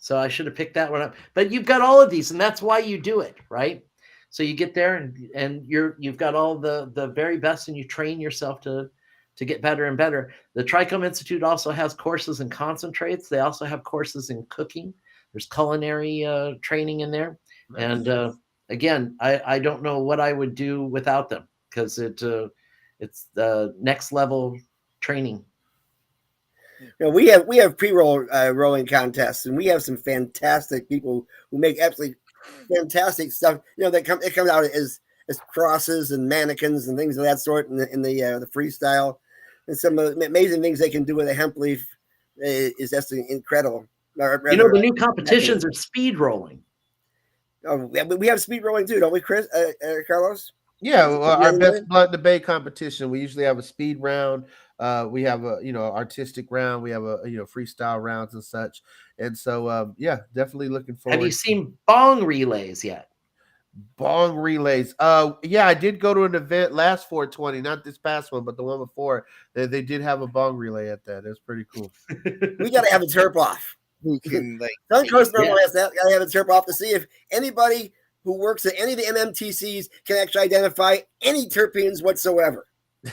So I should have picked that one up. But you've got all of these, and that's why you do it, right? So you get there and you've got all the very best, and you train yourself to get better and better. The Trichome Institute also has courses in concentrates. They also have courses in cooking. There's culinary training in there. Nice. And again, I don't know what I would do without them, because it's the next level training. We have pre-roll rolling contests, and we have some fantastic people who make absolutely fantastic stuff. It comes out as crosses and mannequins and things of that sort in the freestyle, and some of the amazing things they can do with a hemp leaf is just incredible. The new competitions are speed rolling. Oh, we have speed rolling too, don't we, Chris? Carlos? Yeah, well, our best blunt debate competition. We usually have a speed round. We have a artistic round. We have a freestyle rounds and such. And so definitely looking forward. Have you seen bong relays yet? Bong relays. Yeah, I did go to an event last 420, not this past one, but the one before. They did have a bong relay at that. That's pretty cool. We got to have a terp off. Who can Suncoast Normal has got to have a terp off to see if anybody who works at any of the MMTCs can actually identify any terpenes whatsoever.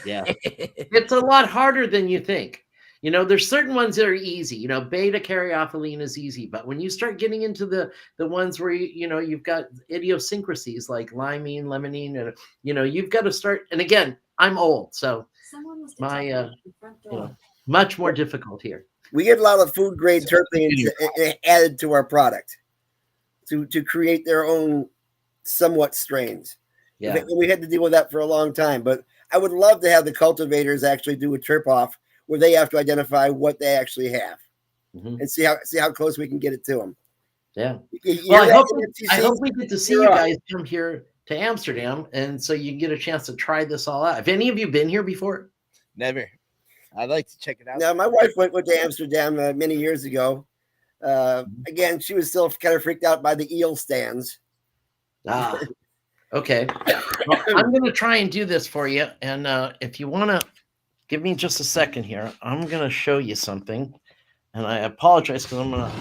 Yeah. It's a lot harder than you think. There's certain ones that are easy. Beta caryophyllene is easy, but when you start getting into the ones where you've got idiosyncrasies like limonene, limonene, and you've got to start. And again, I'm old, so my much more difficult here. We get a lot of food grade terpenes added to our product to create their own somewhat strains. Yeah, we had to deal with that for a long time, but I would love to have the cultivators actually do a terp off where they have to identify what they actually have, and see how close we can get it to them. Yeah. Well, I hope we get to see you guys come here to Amsterdam, and so you can get a chance to try this all out. Have any of you been here before? Never. I'd like to check it out. Now, my wife went to Amsterdam many years ago. Again, she was still kind of freaked out by the eel stands. Ah, okay. Well, I'm going to try and do this for you. And if you want to give me just a second here, I'm going to show you something. And I apologize because I'm going to...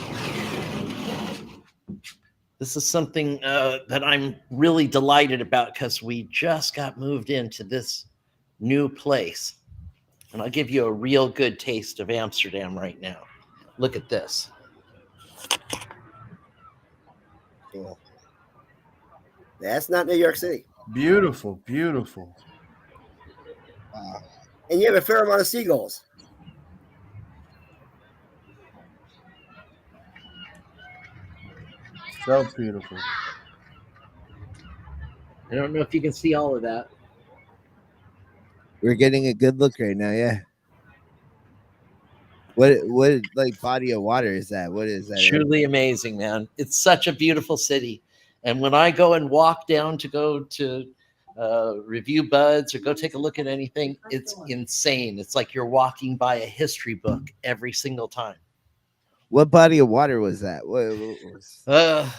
This is something that I'm really delighted about because we just got moved into this new place. And I'll give you a real good taste of Amsterdam right now. Look at this. Cool. That's not New York City. Beautiful, beautiful. Wow. And you have a fair amount of seagulls. So beautiful. I don't know if you can see all of that. We're getting a good look right now, yeah. What like body of water is that? What is that? Truly amazing, man. It's such a beautiful city. And when I go and walk down to go to review buds or go take a look at anything, it's insane. It's like you're walking by a history book every single time. What body of water was that? What was...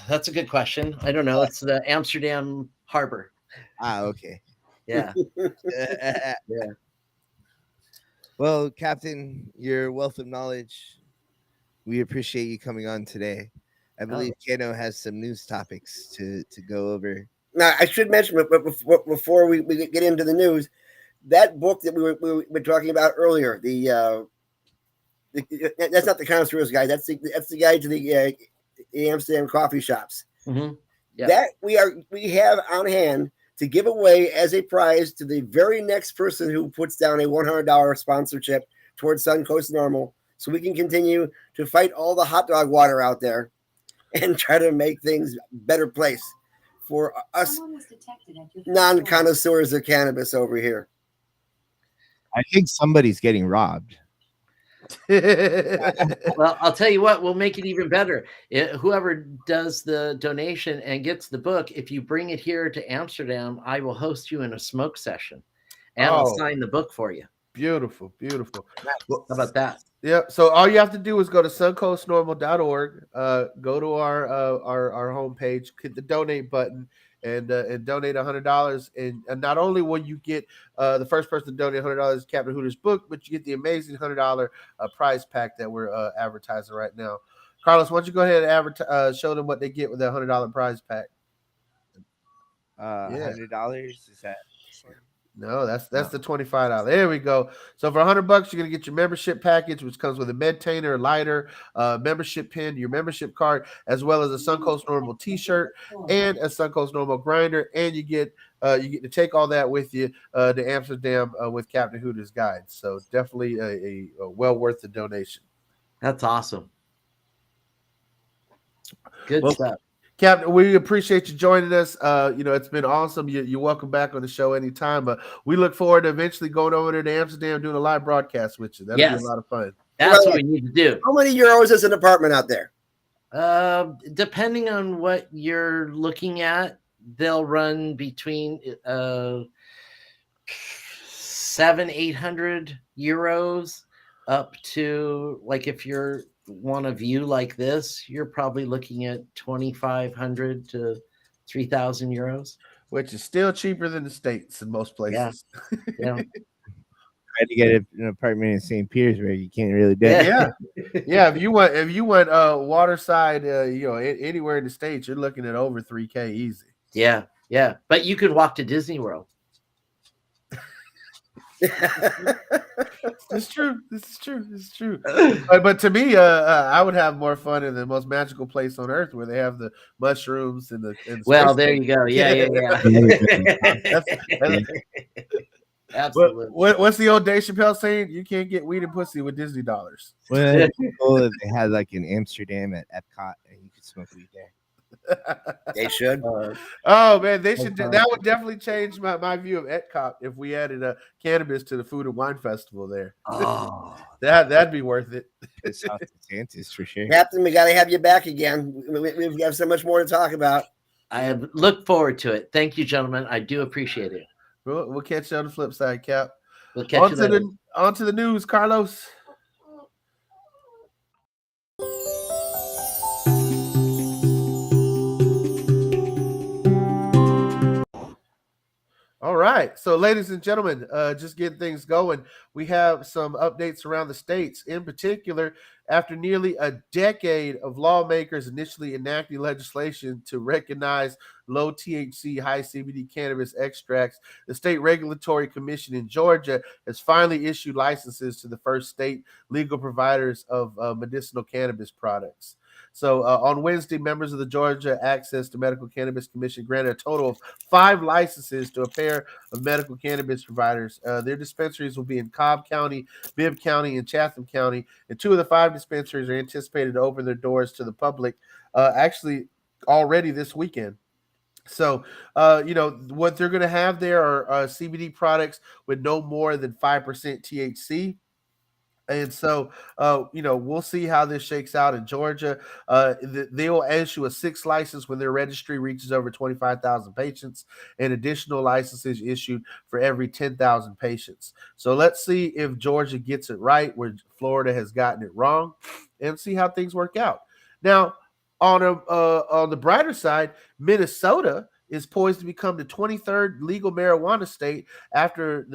That's a good question. I don't know. It's the Amsterdam Harbor. Ah, okay. Yeah. Yeah. Well, Captain, your wealth of knowledge, we appreciate you coming on today. I believe Kano has some news topics to go over. Now, I should mention, but before we get into the news, that book that we were talking about earlier, that's not the Connoisseur's Guide. That's the guide to the Amsterdam coffee shops. Mm-hmm. Yeah. That we have on hand to give away as a prize to the very next person who puts down a $100 sponsorship towards Suncoast Normal, so we can continue to fight all the hot dog water out there and try to make things a better place for us non-connoisseurs of cannabis over here. I think somebody's getting robbed. Well, I'll tell you what, we'll make it even better. Whoever does the donation and gets the book, if you bring it here to Amsterdam, I will host you in a smoke session and I'll sign the book for you. Beautiful, beautiful. How about that? Yeah. So all you have to do is go to suncoastnormal.org, go to our homepage, hit the donate button, and donate $100. And not only will you get the first person to donate $100 Captain Hooter's book, but you get the amazing $100 prize pack that we're advertising right now. Carlos, why don't you go ahead and show them what they get with that $100 prize pack? $100 is that this one? No, that's the $25. There we go. So for $100, you're gonna get your membership package, which comes with a medtainer, lighter, membership pin, your membership card, as well as a Suncoast Normal T-shirt and a Suncoast Normal grinder, and you get to take all that with you to Amsterdam with Captain Hooter's guide. So definitely a well worth the donation. That's awesome. Good stuff. Captain, we appreciate you joining us. It's been awesome. You're welcome back on the show anytime. But we look forward to eventually going over there to Amsterdam doing a live broadcast with you. That'll be a lot of fun. That's what we need to do. How many euros is an apartment out there? Depending on what you're looking at, they'll run between 700-800 euros up to, like, if you're want a view like this, you're probably looking at 2,500 to 3,000 euros, which is still cheaper than the States in most places. Yeah. Try to get an apartment in St. Petersburg. You can't really do it. Yeah. If you went waterside, anywhere in the States, you're looking at over $3,000 easy. Yeah. But you could walk to Disney World. This is true. But to me, I would have more fun in the most magical place on earth, where they have the mushrooms and the well, there you go. Yeah. Absolutely. What's the old Dave Chappelle saying? You can't get weed and pussy with Disney dollars. Well, it'd be cool if they had like in Amsterdam at Epcot and you could smoke weed there. They should. Oh man, they should. That would definitely change my view of Epcot if we added cannabis to the Food and Wine Festival there. Oh, that'd be worth it. It's for sure. Captain, we got to have you back again. We've got so much more to talk about. I look forward to it. Thank you, gentlemen. I do appreciate it. We'll catch you on the flip side, Cap. We'll catch you later. On to the news, Carlos. All right. So, ladies and gentlemen, just getting things going, we have some updates around the states. In particular, after nearly a decade of lawmakers initially enacting legislation to recognize low THC, high CBD cannabis extracts, the State Regulatory Commission in Georgia has finally issued licenses to the first state legal providers of medicinal cannabis products. So on Wednesday, members of the Georgia Access to Medical Cannabis Commission granted a total of 5 licenses to a pair of medical cannabis providers. Their dispensaries will be in Cobb County, Bibb County, and Chatham County. And 2 of the 5 dispensaries are anticipated to open their doors to the public actually already this weekend. So, what they're going to have there are CBD products with no more than 5% THC. And so, we'll see how this shakes out in Georgia. They will issue a 6th license when their registry reaches over 25,000 patients, and additional licenses issued for every 10,000 patients. So let's see if Georgia gets it right, where Florida has gotten it wrong, and see how things work out. Now, on the brighter side, Minnesota is poised to become the 23rd legal marijuana state after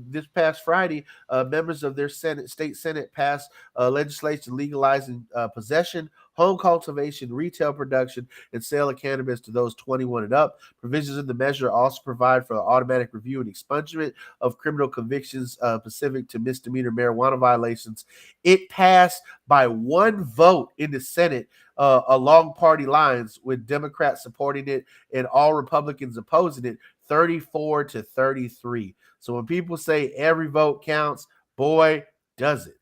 this past Friday, members of their state Senate passed legislation legalizing possession, home cultivation, retail production, and sale of cannabis to those 21 and up. Provisions in the measure also provide for the automatic review and expungement of criminal convictions specific to misdemeanor marijuana violations. It passed by 1 vote in the Senate along party lines, with Democrats supporting it and all Republicans opposing it, 34-33. So when people say every vote counts, boy, does it.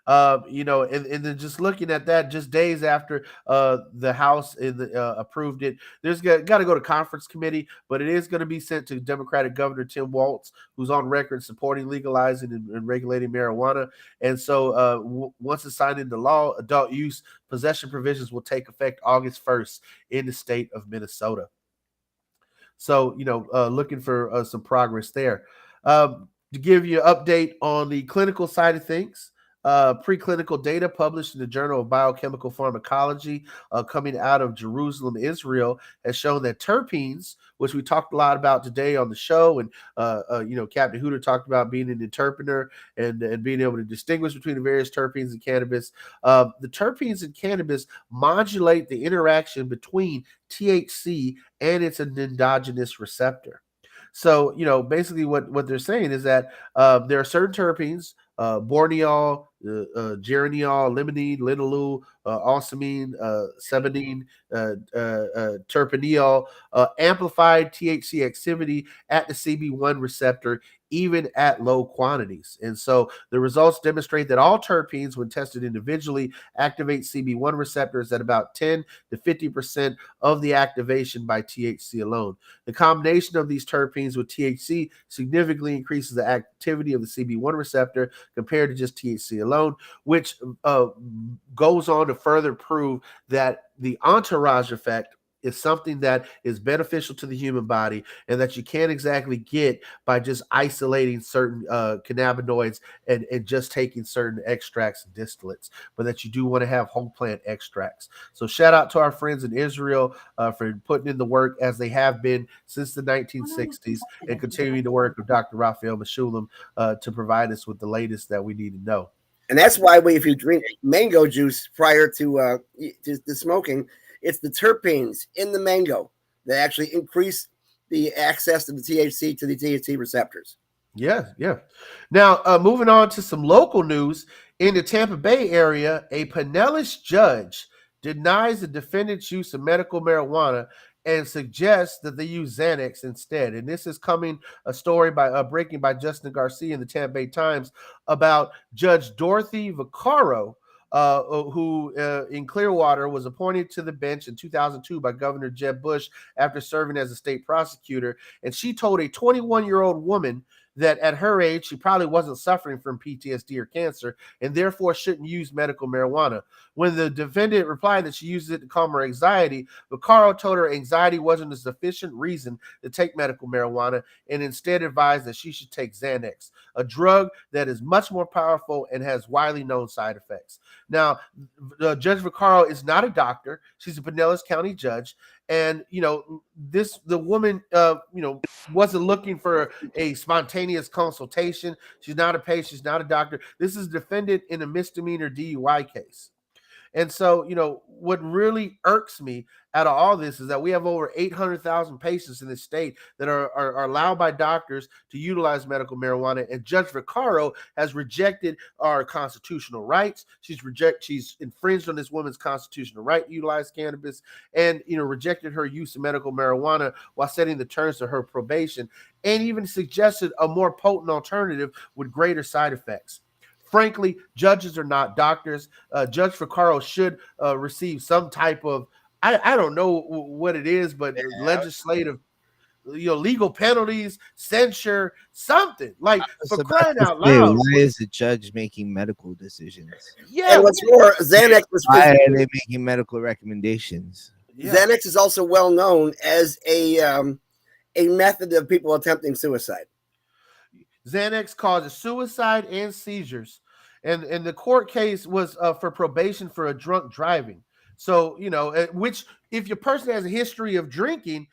And then just looking at that, just days after the House approved it, there's got to go to conference committee, but it is going to be sent to Democratic Governor Tim Walz, who's on record supporting legalizing and regulating marijuana. And so once it's signed into law, adult use possession provisions will take effect August 1st in the state of Minnesota. So, looking for some progress there. To give you an update on the clinical side of things, Preclinical data published in the Journal of Biochemical Pharmacology, coming out of Jerusalem, Israel, has shown that terpenes, which we talked a lot about today on the show, and Captain Hooter talked about being an interpreter and being able to distinguish between the various terpenes in cannabis. The terpenes in cannabis modulate the interaction between THC and its an endogenous receptor. So, basically what they're saying is that there are certain terpenes, borneol, geraniol, limonene, linalool, alsamine, sabinine, terpeneol, amplified THC activity at the CB1 receptor, even at low quantities. And so the results demonstrate that all terpenes, when tested individually, activate CB1 receptors at about 10 to 50% of the activation by THC alone. The combination of these terpenes with THC significantly increases the activity of the CB1 receptor compared to just THC alone, which goes on to further prove that the entourage effect is something that is beneficial to the human body and that you can't exactly get by just isolating certain cannabinoids and just taking certain extracts and distillates, but that you do want to have whole plant extracts. So shout out to our friends in Israel for putting in the work as they have been since the 1960s and continuing the work of Dr. Raphael Meshulam to provide us with the latest that we need to know. And that's why if you drink mango juice prior to smoking, it's the terpenes in the mango that actually increase the access to the THC to the THC receptors. Yeah. Now, moving on to some local news. In the Tampa Bay area, a Pinellas judge denies the defendant's use of medical marijuana and suggests that they use Xanax instead. And this is a story by breaking by Justin Garcia in the Tampa Bay Times about Judge Dorothy Vaccaro, who in Clearwater was appointed to the bench in 2002 by Governor Jeb Bush after serving as a state prosecutor. And she told a 21-year-old woman that at her age, she probably wasn't suffering from PTSD or cancer and therefore shouldn't use medical marijuana. When the defendant replied that she uses it to calm her anxiety, Vaccaro told her anxiety wasn't a sufficient reason to take medical marijuana and instead advised that she should take Xanax, a drug that is much more powerful and has widely known side effects. Now, Judge Vaccaro is not a doctor. She's a Pinellas County judge. And, the woman, wasn't looking for a spontaneous consultation. She's not a patient. She's not a doctor. This is a defendant in a misdemeanor DUI case. And so, what really irks me out of all this is that we have over 800,000 patients in this state that are allowed by doctors to utilize medical marijuana. And Judge Vaccaro has rejected our constitutional rights. She's infringed on this woman's constitutional right to utilize cannabis and, rejected her use of medical marijuana while setting the terms to her probation and even suggested a more potent alternative with greater side effects. Frankly, judges are not doctors. Judge Vaccaro should receive some type of, I don't know what it is, but legislative, legal penalties, censure, something like for crying out loud. Why is the judge making medical decisions? Yeah. And what's more, Xanax why are they making medical recommendations? Yeah. Xanax is also well known as a method of people attempting suicide. Xanax causes suicide and seizures. And the court case was for probation for a drunk driving. So, which if your person has a history of drinking,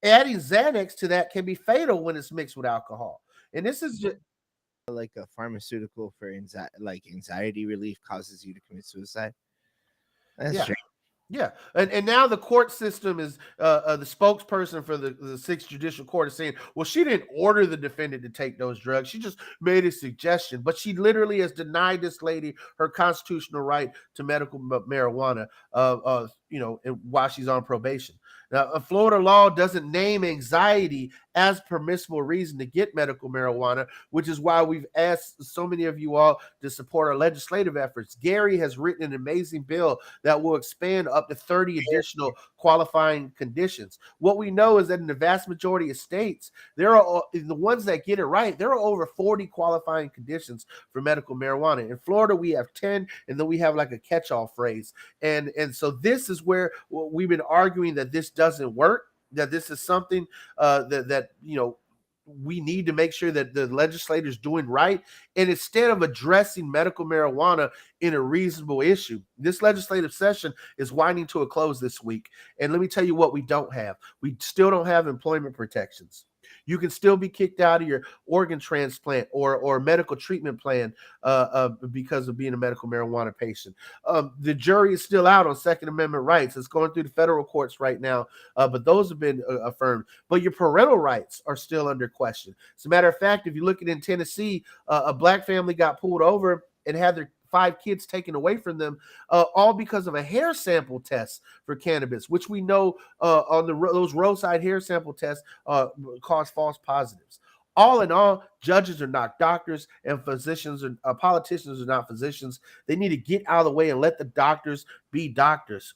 adding Xanax to that can be fatal when it's mixed with alcohol. And this is just like a pharmaceutical for anxiety relief causes you to commit suicide. That's strange. Yeah, and now the court system is the spokesperson for the 6th Judicial Court is saying, well, she didn't order the defendant to take those drugs. She just made a suggestion, but she literally has denied this lady her constitutional right to medical marijuana, while she's on probation. Now, Florida law doesn't name anxiety as permissible reason to get medical marijuana, which is why we've asked so many of you all to support our legislative efforts. Gary has written an amazing bill that will expand up to 30 additional qualifying conditions. What we know is that in the vast majority of states, there are the ones that get it right. There are over 40 qualifying conditions for medical marijuana. In Florida, we have 10, and then we have like a catch-all phrase. And so this is where we've been arguing that this doesn't work, that this is something that we need to make sure that the legislator's doing right. And instead of addressing medical marijuana in a reasonable issue, this legislative session is winding to a close this week. And let me tell you what we don't have. We still don't have employment protections. You can still be kicked out of your organ transplant or medical treatment plan because of being a medical marijuana patient. The jury is still out on Second Amendment rights. It's going through the federal courts right now, but those have been affirmed. But your parental rights are still under question. As a matter of fact, if you look at in Tennessee, a black family got pulled over and had their 5 kids taken away from them, all because of a hair sample test for cannabis, which we know on those roadside hair sample tests cause false positives. All in all, judges are not doctors and physicians and politicians are not physicians. They need to get out of the way and let the doctors be doctors.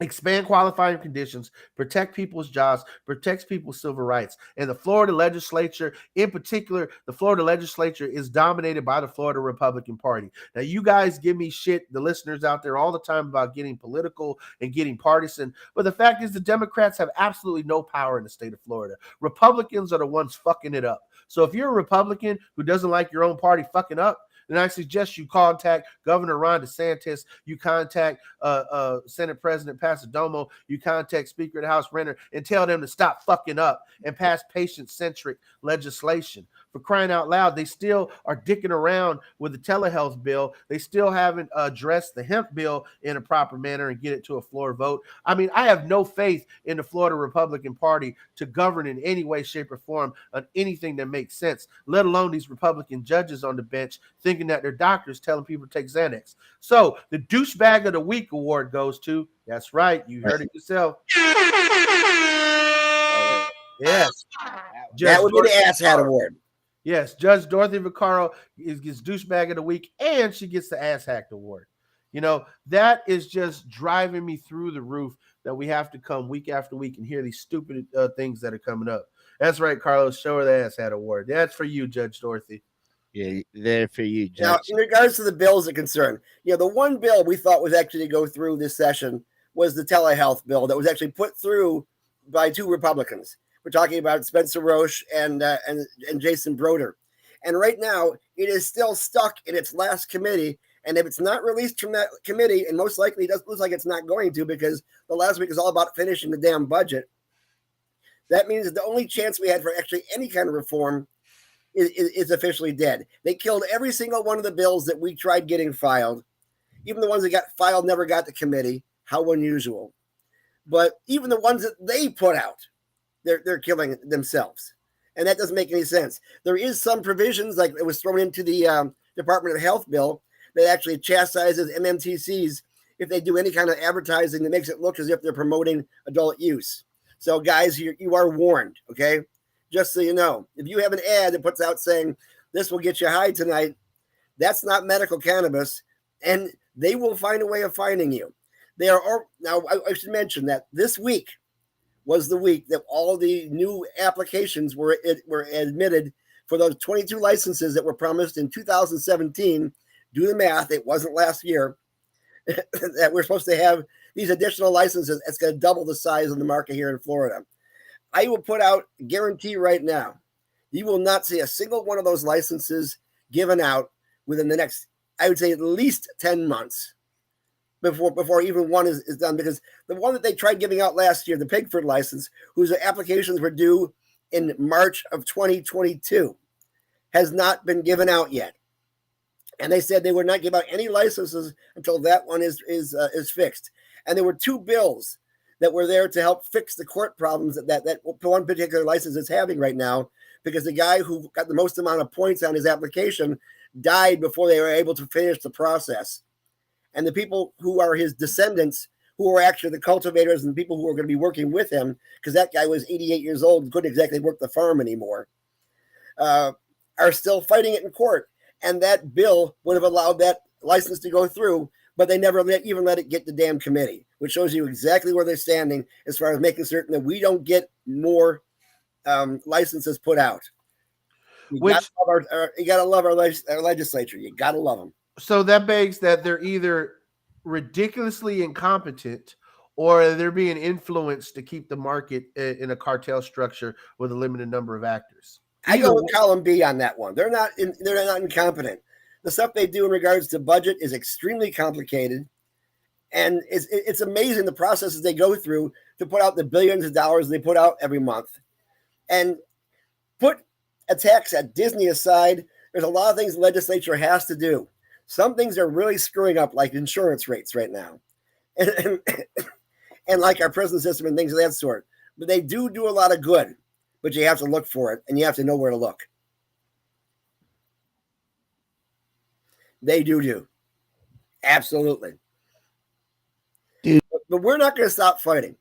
Expand qualifying conditions, protect people's jobs, protects people's civil rights. And the Florida legislature, in particular, the Florida legislature is dominated by the Florida Republican Party. Now, you guys give me shit, the listeners out there, all the time about getting political and getting partisan. But the fact is, the Democrats have absolutely no power in the state of Florida. Republicans are the ones fucking it up. So if you're a Republican who doesn't like your own party fucking up, then I suggest you contact Governor Ron DeSantis, you contact Senate President Pasadomo, you contact Speaker of the House Renner, and tell them to stop fucking up and pass patient-centric legislation. For crying out loud, they still are dicking around with the telehealth bill. They still haven't addressed the hemp bill in a proper manner and get it to a floor vote. I mean, I have no faith in the Florida Republican Party to govern in any way, shape, or form on anything that makes sense, let alone these Republican judges on the bench thinking that they're doctors telling people to take Xanax. So the douchebag of the week award goes to, that's right, you heard it yourself. Yes. That would be the ass hat award. Yes, Judge Dorothy Vaccaro gets douchebag of the week, and she gets the ass hacked award. You know, that is just driving me through the roof that we have to come week after week and hear these stupid things that are coming up. That's right, Carlos. Show her the ass hat award. That's for you, Judge Dorothy. Yeah, there for you, Judge. Now, in regards to the bills are concerned, the one bill we thought was actually to go through this session was the telehealth bill that was actually put through by 2 Republicans. We're talking about Spencer Roche and Jason Broder. And right now, it is still stuck in its last committee. And if it's not released from that committee, and most likely it does look like it's not going to because the last week is all about finishing the damn budget, that means that the only chance we had for actually any kind of reform is officially dead. They killed every single one of the bills that we tried getting filed. Even the ones that got filed never got to committee. How unusual. But even the ones that they put out, they're killing themselves. And that doesn't make any sense. There is some provisions, like it was thrown into the Department of Health bill, that actually chastises MMTCs if they do any kind of advertising that makes it look as if they're promoting adult use. So guys, you are warned, okay? Just so you know, if you have an ad that puts out saying this will get you high tonight, that's not medical cannabis, and they will find a way of finding you. They are now. I should mention that this week was the week that all the new applications were admitted for those 22 licenses that were promised in 2017. Do the math; it wasn't last year that we're supposed to have these additional licenses. It's going to double the size of the market here in Florida. I will put out a guarantee right now. You will not see a single one of those licenses given out within the next, I would say, at least 10 months before even one is done. Because the one that they tried giving out last year, the Pigford license, whose applications were due in March of 2022, has not been given out yet. And they said they would not give out any licenses until that one is fixed. And there were 2 bills that were there to help fix the court problems that one particular license is having right now, because the guy who got the most amount of points on his application died before they were able to finish the process. And the people who are his descendants, who are actually the cultivators and the people who are going to be working with him, because that guy was 88 years old and couldn't exactly work the farm anymore, are still fighting it in court. And that bill would have allowed that license to go through, but they never even let it get the damn committee, which shows you exactly where they're standing as far as making certain that we don't get more licenses put out. You gotta love our legislature. You gotta love them. So that begs that they're either ridiculously incompetent or they're being influenced to keep the market in a cartel structure with a limited number of actors. I go with column B on that one. They're not incompetent. The stuff they do in regards to budget is extremely complicated, and it's amazing the processes they go through to put out the billions of dollars they put out every month. And put attacks at Disney aside, there's a lot of things the legislature has to do. Some things are really screwing up, like insurance rates right now, and like our prison system and things of that sort. But they do a lot of good, but you have to look for it, and you have to know where to look. They do. Absolutely. Dude. But we're not going to stop fighting.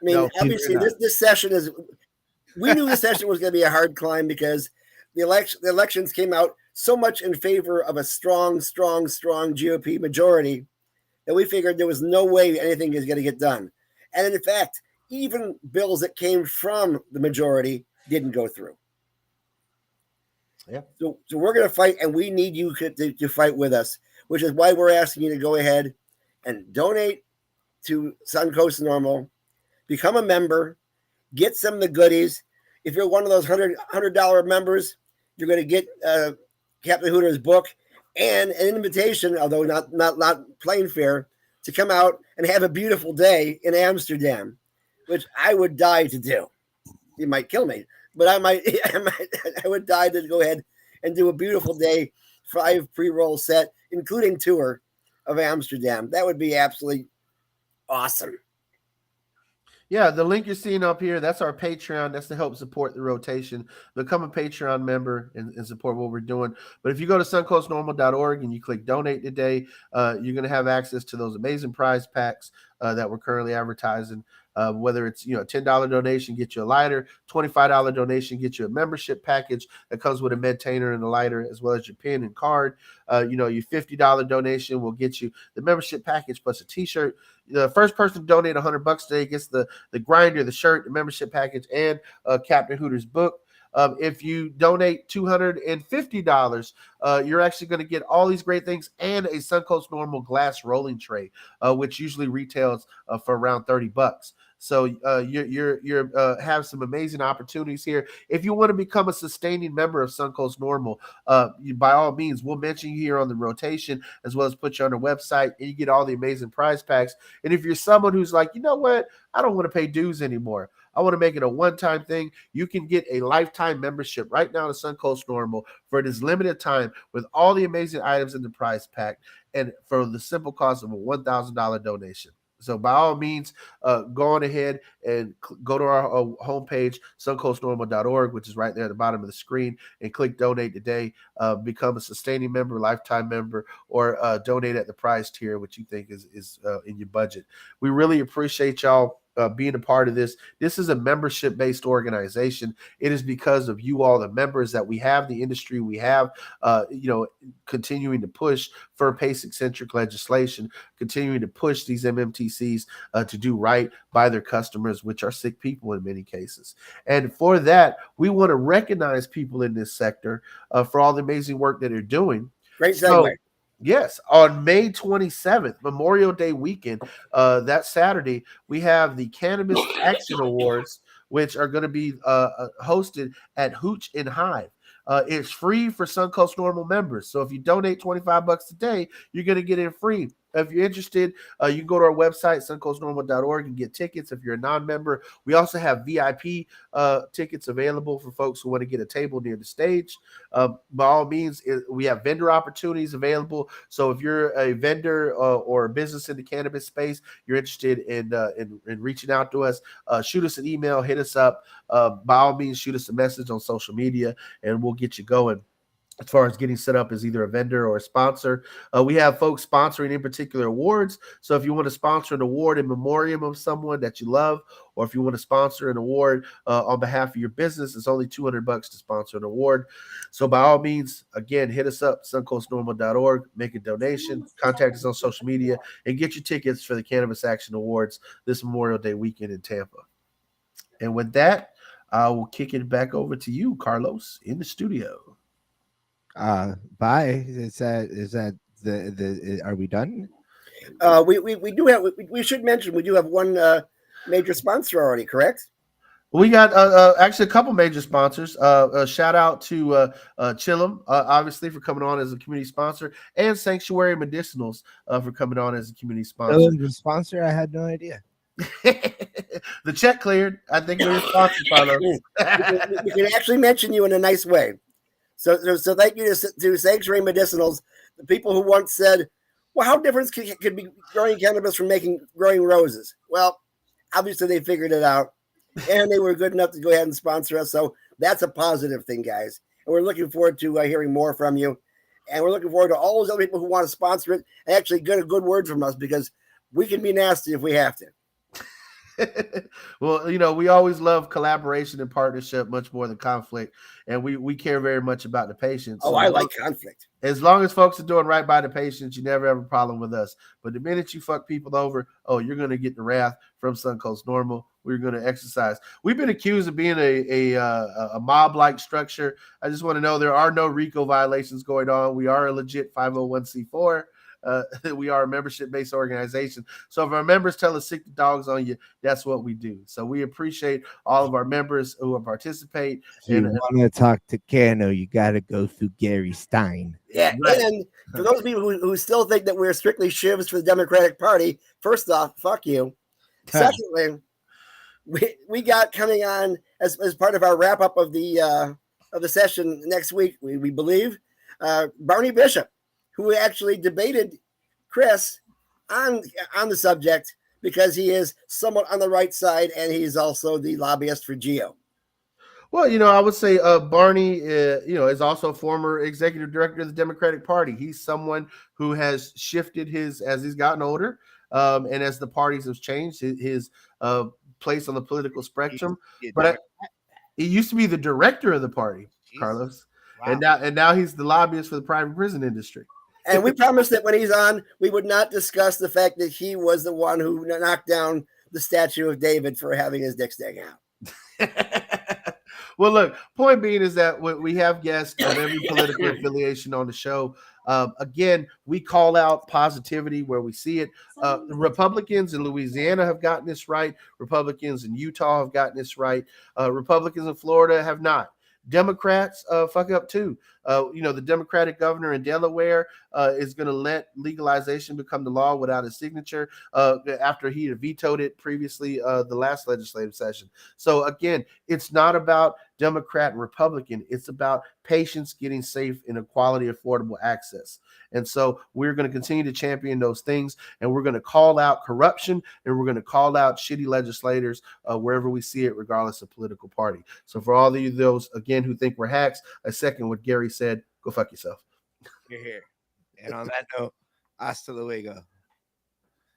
I mean, no, obviously, this session is... We knew this session was going to be a hard climb because the elections came out so much in favor of a strong GOP majority that we figured there was no way anything is going to get done. And in fact, even bills that came from the majority didn't go through. Yeah. So we're going to fight, and we need you to fight with us, which is why we're asking you to go ahead and donate to Suncoast Normal, become a member, get some of the goodies. If you're one of those $100 members, you're going to get Captain Hooter's book and an invitation, although not plane fare, to come out and have a beautiful day in Amsterdam, which I would die to do. You might kill me, but I would die to go ahead and do a beautiful day, 5 pre-roll set, including tour of Amsterdam. That would be absolutely awesome. Yeah, the link you're seeing up here, that's our Patreon. That's to help support the rotation. Become a Patreon member and support what we're doing. But if you go to suncoastnormal.org and you click donate today, you're going to have access to those amazing prize packs that we're currently advertising. Whether it's a $10 donation, get you a lighter, $25 donation, get you a membership package that comes with a Medtainer and a lighter, as well as your pin and card. Your $50 donation will get you the membership package plus a T-shirt. The first person to donate $100 today gets the grinder, the shirt, the membership package, and Captain Hooter's book. If you donate $250, you're actually going to get all these great things and a Suncoast Normal glass rolling tray, which usually retails for around $30. So you're have some amazing opportunities here. If you want to become a sustaining member of Suncoast Normal, by all means, we'll mention you here on the rotation, as well as put you on our website, and you get all the amazing prize packs. And if you're someone who's like, you know what, I don't want to pay dues anymore, I want to make it a one-time thing, you can get a lifetime membership right now to Suncoast Normal for this limited time with all the amazing items in the prize pack, and for the simple cost of a $1,000 donation. So by all means, go on ahead and go to our homepage, suncoastnormal.org, which is right there at the bottom of the screen, and click donate today. Become a sustaining member, lifetime member, or donate at the price tier, which you think is in your budget. We really appreciate y'all being a part of this. This is a membership-based organization. It is because of you all, the members that we have, the industry we have, continuing to push for PACE-centric legislation, continuing to push these MMTCs to do right by their customers, which are sick people in many cases. And for that, we want to recognize people in this sector for all the amazing work that they're doing. Great segue. Yes, on May 27th, Memorial Day weekend, that Saturday, we have the Cannabis Action Awards, which are going to be hosted at Hooch and Hive. It's free for Suncoast Normal members. So if you donate $25 today, you're going to get in free. If you're interested, you can go to our website, suncoastnormal.org, and get tickets if you're a non-member. We also have VIP tickets available for folks who want to get a table near the stage. By all means, we have vendor opportunities available. So if you're a vendor or a business in the cannabis space, you're interested in reaching out to us, shoot us an email, hit us up. By all means, shoot us a message on social media, and we'll get you going. As far as getting set up as either a vendor or a sponsor, we have folks sponsoring in particular awards. So if you want to sponsor an award in memoriam of someone that you love, or if you want to sponsor an award on behalf of your business, it's only $200 to sponsor an award. So by all means, again, hit us up, suncoastnormal.org, make a donation, contact us on social media, and get your tickets for the Cannabis Action Awards this Memorial Day weekend in Tampa. And with that, I will kick it back over to you, Carlos, in the studio. Bye. Is that the are we done? We do have, we should mention we do have one major sponsor already, correct? We got actually a couple major sponsors. Shout out to Chillum, obviously, for coming on as a community sponsor, and Sanctuary Medicinals for coming on as a community sponsor. The sponsor, I had no idea. The check cleared. I think we're sponsored, Carlos. we can actually mention you in a nice way. So thank you to Sanctuary Medicinals, the people who once said, well, how different could be growing cannabis from growing roses? Well, obviously they figured it out, and they were good enough to go ahead and sponsor us. So that's a positive thing, guys. And we're looking forward to hearing more from you. And we're looking forward to all those other people who want to sponsor it and actually get a good word from us, because we can be nasty if we have to. Well, we always love collaboration and partnership much more than conflict, and we care very much about the patients. Oh, I like conflict. As long as folks are doing right by the patients, you never have a problem with us. But the minute you fuck people over, you're going to get the wrath from Suncoast Normal. We're going to exercise. We've been accused of being a mob-like structure. I just want to know there are no RICO violations going on. We are a legit 501c4. We are a membership-based organization. So if our members tell us sick the dogs on you, that's what we do. So we appreciate all of our members who participate. If you want to talk to Cano, you got to go through Gary Stein. Yeah, right. And for those people who still think that we're strictly shivs for the Democratic Party, first off, fuck you. Secondly, we got coming on as part of our wrap-up of the session next week, we believe, Barney Bishop, who actually debated Chris on the subject, because he is somewhat on the right side, and he's also the lobbyist for Geo. Well, I would say Barney, is also a former executive director of the Democratic Party. He's someone who has shifted as he's gotten older, and as the parties have changed, his place on the political spectrum. But he used to be the director of the party, Carlos, wow. and now he's the lobbyist for the private prison industry. And we promised that when he's on, we would not discuss the fact that he was the one who knocked down the statue of David for having his dick sticking out. Well, look, point being is that we have guests of every political affiliation on the show. Again, we call out positivity where we see it. Republicans in Louisiana have gotten this right. Republicans in Utah have gotten this right. Republicans in Florida have not. Democrats fuck up too. The Democratic governor in Delaware is going to let legalization become the law without a signature after he had vetoed it previously the last legislative session. So again, it's not about Democrat and Republican. It's about patients getting safe and quality, affordable access. And so we're going to continue to champion those things, and we're going to call out corruption, and we're going to call out shitty legislators wherever we see it, regardless of political party. So for all of those, again, who think we're hacks, I second what Gary said. Go fuck yourself. You're here. And on that note, hasta luego.